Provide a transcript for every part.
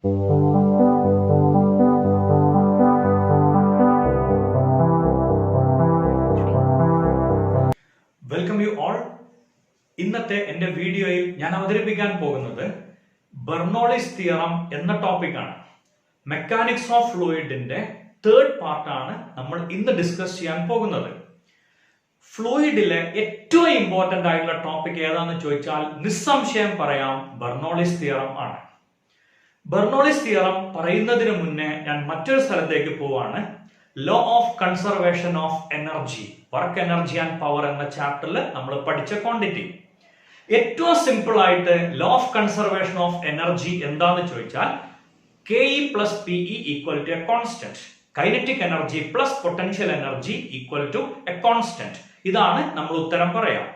Welcome you all. ഇന്നത്തെ എന്റെ വീഡിയോയിൽ ഞാൻ അവതരിപ്പിക്കാൻ പോകുന്നത് ബെർണോളിസ് തിയറം എന്ന ടോപ്പിക്കാണ്. മെക്കാനിക്സ് ഓഫ് ഫ്ലൂയിഡിന്റെ തേർഡ് പാർട്ടാണ് നമ്മൾ ഇന്ന് ഡിസ്കസ് ചെയ്യാൻ പോകുന്നത്. ഫ്ലൂയിഡിലെ ഏറ്റവും ഇമ്പോർട്ടന്റ് ആയിട്ടുള്ള ടോപ്പിക് ഏതാണെന്ന് ചോദിച്ചാൽ നിസ്സംശയം പറയാം ബെർണോളിസ് തിയറം ആണ്. ബെർണോളിസ് തിയറം പറയുന്നതിന് മുന്നേ ഞാൻ മറ്റൊരു സ്ഥലത്തേക്ക് പോവാണ്. Law of conservation of energy, work energy and power എന്ന ചാപ്റ്ററിൽ നമ്മൾ പഠിച്ച ക്വാണ്ടിറ്റി. ഏറ്റവും സിമ്പിൾ ആയിട്ട് law of conservation of energy എന്താന്ന് ചോദിച്ചാൽ KE plus PE equal to a constant. Kinetic energy plus potential energy equal to a constant. ഇതാണ് നമ്മൾ ഉത്തരം പറയാം.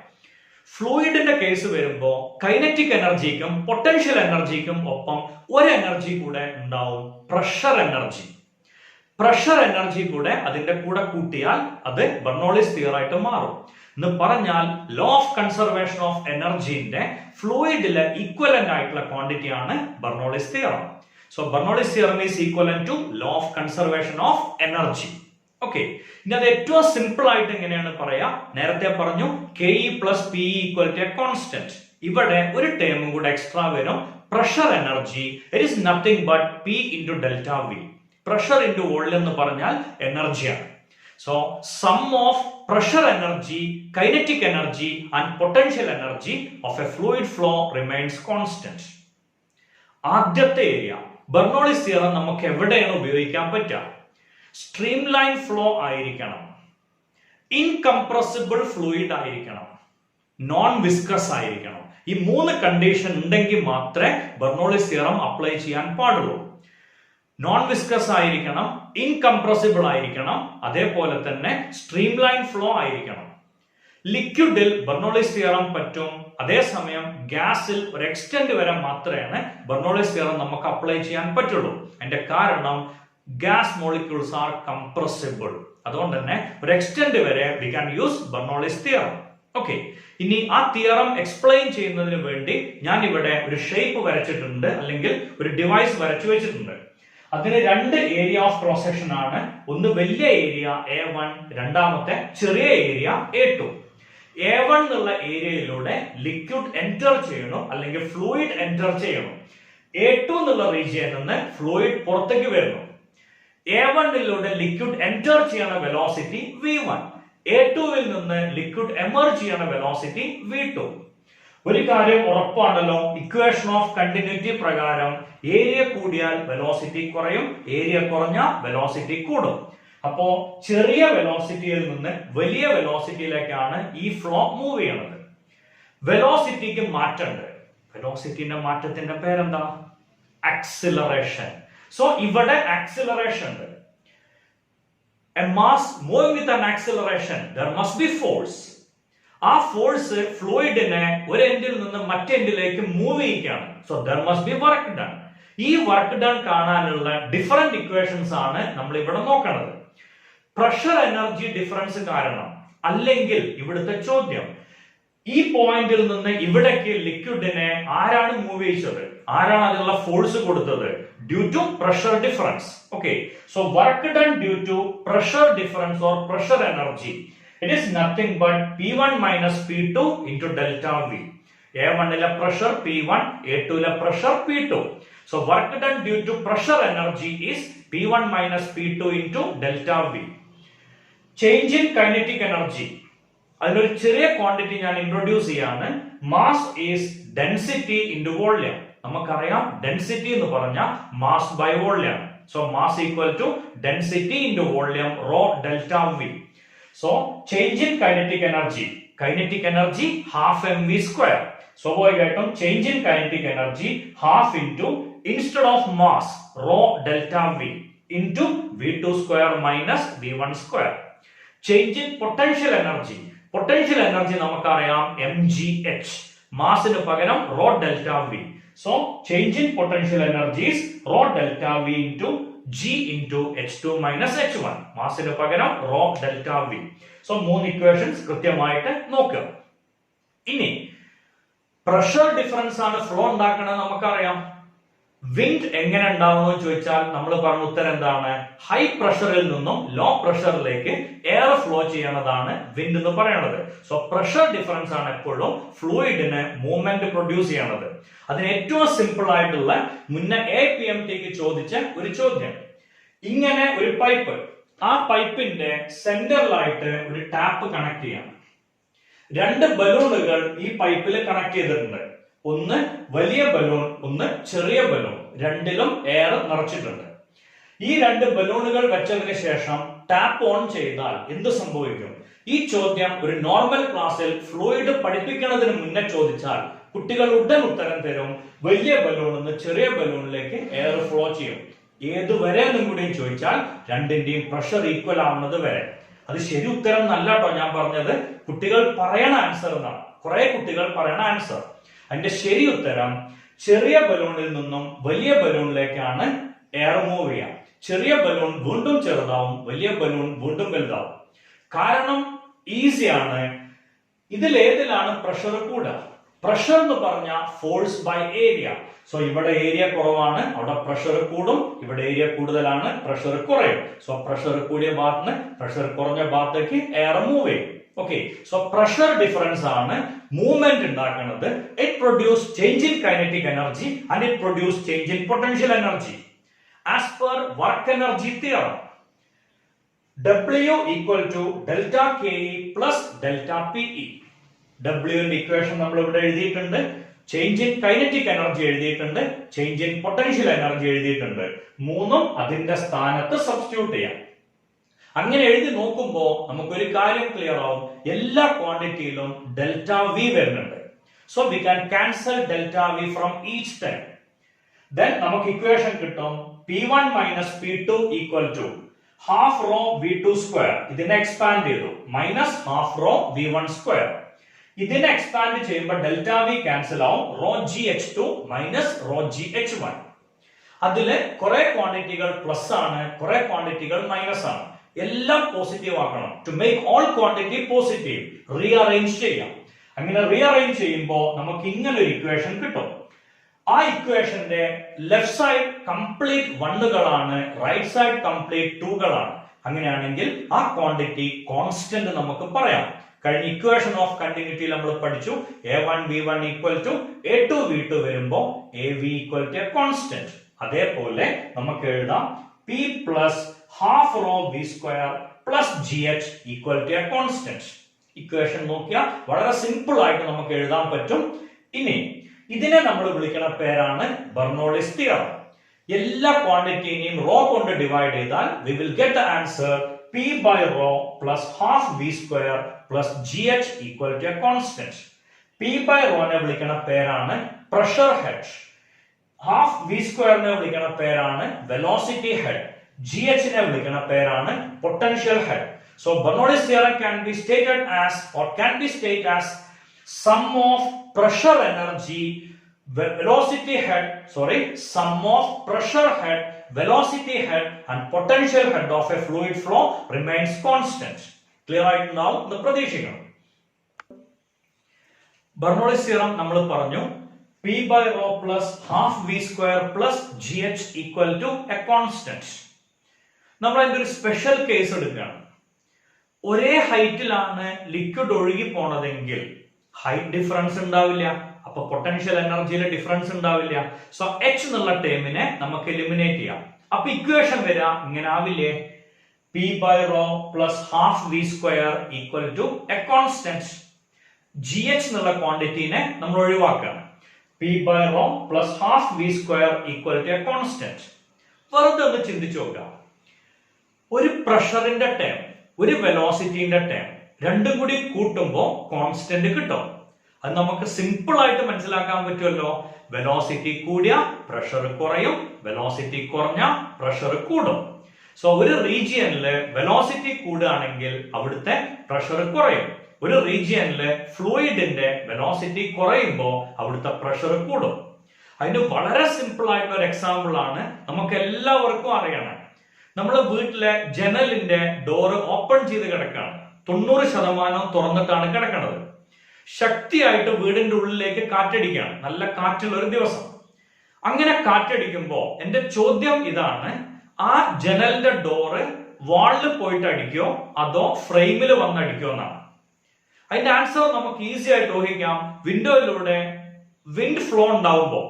ഫ്ലൂയിഡിന്റെ കേസ് വരുമ്പോൾ കൈനറ്റിക് എനർജിക്കും പൊട്ടൻഷ്യൽ എനർജിക്കും ഒപ്പം ഒരു എനർജി കൂടെ ഉണ്ടാവും, പ്രഷർ എനർജി. പ്രഷർ എനർജി കൂടെ അതിന്റെ കൂടെ കൂട്ടിയാൽ അത് ബെർണോളിസ് തിയറം ആയിട്ട് മാറും. എന്ന് പറഞ്ഞാൽ ലോ ഓഫ് കൺസർവേഷൻ ഓഫ് എനർജിന്റെ ഫ്ലൂയിഡിലെ ഈക്വലന്റ് ആയിട്ടുള്ള ക്വാണ്ടിറ്റി ആണ് Bernoulli's theorem. So Bernoullis theorem is equivalent to law of conservation of energy. Okay. ഇനി അത് ഏറ്റവും സിമ്പിൾ ആയിട്ട് എങ്ങനെയാണ് പറയാ? നേരത്തെ പറഞ്ഞു KE plus PE equal to a constant. ഇവിടെ ഒരു ടേമും കൂടെ എക്സ്ട്രാ വരും, pressure energy. It is nothing but P into delta V. Pressure into volume എന്ന് പറഞ്ഞാൽ എനർജിയാണ്. So sum of pressure energy, kinetic energy and potential energy of a fluid flow remains constant. ആദ്യത്തെ area Bernoulli's theorem നമുക്ക് എവിടെയാണ് ഉപയോഗിക്കാൻ പറ്റുക? Stream line flow ആയിരിക്കണം, incompressible fluid ആയിരിക്കണം, നോൺ വിസ്കസ് ആയിരിക്കണം. ഈ മൂന്ന് കണ്ടീഷൻ ഉണ്ടെങ്കിൽ മാത്രമേ ബെർണോളിസ് തിയറം അപ്ലൈ ചെയ്യാൻ പാടുള്ളൂ. നോൺ വിസ്കസ് ആയിരിക്കണം, ഇൻകംപ്രസിബിൾ ആയിരിക്കണം, അതേപോലെ തന്നെ സ്ട്രീം ലൈൻ ഫ്ലോ ആയിരിക്കണം. ലിക്വിഡിൽ ബെർണോളിസ് തിയറം പറ്റും, അതേസമയം ഗ്യാസിൽ ഒരു എക്സ്റ്റെന്റ് വരെ മാത്രമേ ബെർണോളിസ് തിയറം നമുക്ക് അപ്ലൈ ചെയ്യാൻ പറ്റുള്ളൂ. അതിന്റെ കാരണം ഗ്യാസ് മോളിക്യൂൾസ് ആർ കംപ്രസിബിൾ. അതുകൊണ്ട് തന്നെ ഒരു എക്സ്റ്റെന്റ് വരെ we can use Bernoulli's theorem. Okay, ഇനി ആ തിയറം എക്സ്പ്ലെയിൻ ചെയ്യുന്നതിന് വേണ്ടി ഞാൻ ഇവിടെ ഒരു ഷേപ്പ് വരച്ചിട്ടുണ്ട്, അല്ലെങ്കിൽ ഒരു ഡിവൈസ് വരച്ചു വെച്ചിട്ടുണ്ട്. അതിന് രണ്ട് ഏരിയ ഓഫ് ക്രോസ് സെക്ഷൻ ആണ്. ഒന്ന് വലിയ ഏരിയ A1, രണ്ടാമത്തെ ചെറിയ ഏരിയ A2. A1 എന്നുള്ള ഏരിയയിലൂടെ ലിക്വിഡ് എൻറ്റർ ചെയ്യണം, അല്ലെങ്കിൽ ഫ്ലൂയിഡ് എൻറ്റർ ചെയ്യണം. A2 എന്നുള്ള റീജിയനിൽ നിന്ന് ഫ്ലൂയിഡ് പുറത്തേക്ക് വരണം. A1ലൂടെ ലിക്വിഡ് എൻറ്റർ ചെയ്യുന്ന വെലോസിറ്റി V1, A2വിൽ നിന്ന് ലിക്വിഡ് എമർജ് ചെയ്യുന്ന വെലോസിറ്റി V2. ഒരു കാര്യം ഉറപ്പാണല്ലോ, ഇക്വേഷൻ ഓഫ് കണ്ടിന്യൂറ്റി പ്രകാരം ഏരിയ കൂടിയാൽ വെലോസിറ്റി കുറയും, ഏരിയ കുറഞ്ഞാൽ വെലോസിറ്റി കൂടും. അപ്പോ ചെറിയ വെലോസിറ്റിയിൽ നിന്ന് വലിയ വെലോസിറ്റിയിലേക്കാണ് ഈ ഫ്ലോ മൂവ് ചെയ്യുന്നത്. വെലോസിറ്റിക്ക് മാറ്റമുണ്ട്. വെലോസിറ്റിന്റെ മാറ്റത്തിന്റെ പേരെന്താ? ആക്സിലറേഷൻ. സോ ഇവിടെ ആക്സിലറേഷൻ ഉണ്ട്. A mass moving with an acceleration, there must be force. ആ ഫോഴ്സ് ഫ്ലൂയിഡിനെ ഒരു എൻഡിൽ നിന്ന് മറ്റേ എൻഡിലേക്ക് മൂവ് ചെയ്യിക്കുകയാണ്. So there must be work done. ഈ വർക്ക് ഡൺ കാണാനുള്ള ഡിഫറെന്റ് ഇക്വേഷൻസ് ആണ് നമ്മൾ ഇവിടെ നോക്കുന്നത്. പ്രഷർ എനർജി ഡിഫറൻസ് കാരണം, അല്ലെങ്കിൽ ഇവിടുത്തെ ചോദ്യം, ഈ പോയിന്റിൽ നിന്ന് ഇവിടേക്ക് ലിക്വിഡിനെ ആരാണ് മൂവ് ചെയ്യിച്ചത്? ആരാണ് അതിനുള്ള ഫോഴ്സ് കൊടുത്തത്? Due to pressure difference. Okay, so work done due to pressure difference or pressure energy, it is nothing but P1 minus P2 into delta V. A1ലെ പ്രഷർ P1, A2ലെ pressure P2. So work done due to pressure energy is P1 minus P2 into delta V. Change in kinetic energy. അതിലൊരു ചെറിയ quantity ഞാൻ introduce ചെയ്യാണ്. Mass is density into volume. നമുക്കറിയാം density എന്ന് പറഞ്ഞാൽ mass by volume. So mass equal to density into volume rho delta V. So change in kinetic energy. Kinetic energy half mv square. സ്വാഭാവികമായിട്ടും change in kinetic energy half into instead of mass raw delta V into V2 square minus V1 square. Change in potential energy. Potential energy നമുക്കറിയാം mgh. മാസിന് പകരം raw delta V. So change in potential energy is rho delta V into G into H2 minus H1. മാസിന് പകരം rho delta V. So മൂന്ന് equations കൃത്യമായിട്ട് നോക്കുക. ഇനി pressure difference ആണ് flow ഉണ്ടാക്കുന്നത് നമുക്കറിയാം. വിൻഡ് എങ്ങനെ ഉണ്ടാവുന്നു ചോദിച്ചാൽ നമ്മൾ പറഞ്ഞ ഉത്തരം എന്താണ്? ഹൈ പ്രഷറിൽ നിന്നും ലോ പ്രഷറിലേക്ക് എയർ ഫ്ലോ ചെയ്യണതാണ് വിൻഡ് എന്ന് പറയുന്നത്. സോ പ്രഷർ ഡിഫറൻസ് ആണ് എപ്പോഴും ഫ്ലൂയിഡിന് മൂവ്മെന്റ് പ്രൊഡ്യൂസ് ചെയ്യണത്. അതിന് ഏറ്റവും സിമ്പിൾ ആയിട്ടുള്ള മുന്നേ APMTക്ക് ചോദിച്ച ഒരു ചോദ്യം, ഇങ്ങനെ ഒരു പൈപ്പ്, ആ പൈപ്പിന്റെ സെന്ററിലായിട്ട് ഒരു ടാപ്പ് കണക്ട് ചെയ്യണം. രണ്ട് ബലൂണുകൾ ഈ പൈപ്പിൽ കണക്ട് ചെയ്തിട്ടുണ്ട്. ഒന്ന് വലിയ ബലൂൺ, ഒന്ന് ചെറിയ ബലൂൺ. രണ്ടിലും എയർ നിറച്ചിട്ടുണ്ട്. ഈ രണ്ട് ബലൂണുകൾ വെച്ചതിന് ശേഷം ടാപ്പ് ഓൺ ചെയ്താൽ എന്ത് സംഭവിക്കും? ഈ ചോദ്യം ഒരു നോർമൽ ക്ലാസ്സിൽ ഫ്ലൂയിഡ് പഠിപ്പിക്കുന്നതിന് മുന്നേ ചോദിച്ചാൽ കുട്ടികൾ ഉടൻ ഉത്തരം തരും, വലിയ ബലൂണിൽ നിന്ന് ചെറിയ ബലൂണിലേക്ക് എയർ ഫ്ലോ ചെയ്യും. ഏതുവരെ എന്നും കൂടിയും ചോദിച്ചാൽ രണ്ടിന്റെയും പ്രഷർ ഈക്വൽ ആവുന്നത് വരെ. അത് ശരി ഉത്തരം എന്നല്ല കേട്ടോ ഞാൻ പറഞ്ഞത്, കുട്ടികൾ പറയണ ആൻസർ എന്നാണ്. കുറെ കുട്ടികൾ പറയണ ആൻസർ. അതിന്റെ ശരി ഉത്തരം ചെറിയ ബലൂണിൽ നിന്നും വലിയ ബലൂണിലേക്കാണ് എയർ മൂവ് ചെയ്യുക. ചെറിയ ബലൂൺ വീണ്ടും ചെറുതാവും, വലിയ ബലൂൺ വീണ്ടും വലുതാവും. കാരണം ഈസിയാണ്. ഇതിലേതിലാണ് പ്രഷർ കൂടുക? പ്രഷർ എന്ന് പറഞ്ഞ ഫോഴ്സ് ബൈ ഏരിയ. സോ ഇവിടെ ഏരിയ കുറവാണ്, അവിടെ പ്രഷർ കൂടും. ഇവിടെ ഏരിയ കൂടുതലാണ്, പ്രഷർ കുറയും. സോ പ്രഷർ കൂടിയ ഭാഗത്ത് പ്രഷർ കുറഞ്ഞ ഭാഗത്തേക്ക് എയർ മൂവ് ചെയ്യും. ഓക്കെ, സോ പ്രഷർ ഡിഫറൻസ് ആണ് മൂവ്മെന്റ് ഉണ്ടാക്കുന്നത്. It produce change in kinetic energy and it produce change in potential energy. As per work energy theorem, W equal to delta KE plus delta PE. W ന്റെ equation നമ്മൾ ഇവിടെ എഴുതിയിട്ടുണ്ട്. Change in kinetic energy എഴുതിയിട്ടുണ്ട്, change in potential energy എഴുതിയിട്ടുണ്ട്. മൂന്നും അതിന്റെ സ്ഥാനത്ത് substitute ചെയ്യാം. അങ്ങനെ എഴുതി നോക്കുമ്പോൾ നമുക്കൊരു കാര്യം ക്ലിയർ ആവും, എല്ലാ ക്വാണ്ടിറ്റിയിലും ഡെൽറ്റ വി വരുന്നുണ്ട്. So we can cancel delta V from each time. Then നമുക്ക് ഇക്വേഷൻ കിട്ടും P1 minus P2 equal to half rho V2 square. ഇതിനെ എക്സ്പാൻഡ് ചെയ്തു, minus half rho V1 square. ഇതിനെ എക്സ്പാൻഡ് ചെയ്യുമ്പോൾ ഡെൽറ്റ വി ക്യാൻസൽ ആവും, rho GH2 minus rho GH1. അതില് കുറെ ക്വാണ്ടിറ്റികൾ plus ആണ്, കുറെ ക്വാണ്ടിറ്റികൾ മൈനസ് ആണ്. എല്ലാം പോസിറ്റീവ് ആക്കണം. To make all quantity positive rearrange ചെയ്യാം. അങ്ങനെ റീഅറേഞ്ച് ചെയ്യുമ്പോൾ നമുക്ക് ഇങ്ങനെ ഒരു ഇക്വേഷൻ കിട്ടും. ആ ഇക്വേഷന്റെ ലെഫ്റ്റ് സൈഡ് കംപ്ലീറ്റ് വണ്ണുകളാണ്, റൈറ്റ് സൈഡ് കംപ്ലീറ്റ് ടൂകളാണ്. അങ്ങനെയാണെങ്കിൽ ആ ക്വാണ്ടിറ്റി കോൺസ്റ്റന്റ് നമുക്ക് പറയാം. കഴിഞ്ഞ ഇക്വേഷൻ ഓഫ് കണ്ടിന്യൂറ്റിയിൽ നമ്മൾ പഠിച്ചു A1 V1 equal to A2 V2 വരുമ്പോൾ AV equal to a constant. അതേപോലെ നമുക്ക് എഴുതാം P plus half rho V square plus GH equal to a constant. Equation നോക്കിയാൽ വളരെ സിമ്പിൾ ആയിട്ട് നമുക്ക് എഴുതാൻ പറ്റും. ഇനി ഇതിനെ നമ്മൾ വിളിക്കുന്ന പേരാണ് ബെർണോളിസ് തിയറം. എല്ലാ ക്വാണ്ടിറ്റിനെയും റോ കൊണ്ട് ഡിവൈഡ് ചെയ്താൽ we will get the answer P by rho plus half V square plus GH equal to a constant. P by rho നെ വിളിക്കുന്ന പേരാണ് pressure head, half V square നെ വിളിക്കുന്ന പേരാണ് വെലോസിറ്റി ഹെഡ്, GH നെ വിളിക്കുന്ന പേരാണ് potential head. So Bernoullis theorem can be stated as, or can be stated as, sum of pressure energy velocity head, sum of pressure head, velocity head and potential head of a fluid flow remains constant. Clear right now? The പ്രതീക്ഷിക്കണം. Bernoullis theorem നമ്മൾ പറഞ്ഞു P by rho plus half V square plus GH equal to a constant. നമ്മൾ അതിന്റെ ഒരു special case എടുക്കുകയാണ്. ഒരേ ഹൈറ്റിലാണ് liquid ഒഴുകി പോണതെങ്കിൽ height difference ഉണ്ടാവില്ല, അപ്പൊ പൊട്ടൻഷ്യൽ എനർജിയിലെ ഡിഫറൻസ് ഉണ്ടാവില്ല. സോ H എന്നുള്ള ടേമിനെ നമുക്ക് എലിമിനേറ്റ് ചെയ്യാം. അപ്പൊ ഇക്വേഷൻ വരാ ഇങ്ങനെ ആവില്ലേ, P by rho plus half V square equal to a constant. GH എന്നുള്ള ക്വാണ്ടിറ്റിനെ നമ്മൾ ഒഴിവാക്കണം. P by rho plus half V square equal to a constant. വെറുതെ ഒന്ന് ചിന്തിച്ചു നോക്കാം, ഒരു പ്രഷറിന്റെ ടേം ഒരു വെലോസിറ്റിന്റെ ടേം രണ്ടും കൂടി കൂട്ടുമ്പോൾ കോൺസ്റ്റന്റ് കിട്ടും. അത് നമുക്ക് സിമ്പിൾ ആയിട്ട് മനസ്സിലാക്കാൻ പറ്റുമല്ലോ. വെലോസിറ്റി കൂടിയ പ്രഷർ കുറയും, വെലോസിറ്റി കുറഞ്ഞ പ്രഷർ കൂടും. സോ ഒരു റീജിയനില് വെലോസിറ്റി കൂടുകയാണെങ്കിൽ അവിടുത്തെ പ്രഷർ കുറയും. ഒരു റീജിയനില് ഫ്ലൂയിഡിന്റെ വെലോസിറ്റി കുറയുമ്പോൾ അവിടുത്തെ പ്രഷർ കൂടും. അതിന് വളരെ സിമ്പിൾ ആയിട്ടുള്ള ഒരു എക്സാമ്പിൾ ആണ് നമുക്ക് എല്ലാവർക്കും അറിയണം. നമ്മളെ വീട്ടിലെ ജനലിന്റെ ഡോറ് ഓപ്പൺ ചെയ്ത് കിടക്കാണ്, 90% തുറന്നിട്ടാണ് കിടക്കുന്നത്. ശക്തിയായിട്ട് വീടിന്റെ ഉള്ളിലേക്ക് കാറ്റടിക്കുകയാണ്, നല്ല കാറ്റുള്ള ഒരു ദിവസം. അങ്ങനെ കാറ്റടിക്കുമ്പോ എന്റെ ചോദ്യം ഇതാണ്, ആ ജനലിന്റെ ഡോറ് വാളിൽ പോയിട്ട് അടിക്കോ അതോ ഫ്രെയിമിൽ വന്ന് അടിക്കോ എന്നാണ്. അതിന്റെ ആൻസർ നമുക്ക് ഈസി ആയിട്ട് ഊഹിക്കാം. വിൻഡോയിലൂടെ വിൻഡ് ഫ്ലോ ഉണ്ടാവുമ്പോ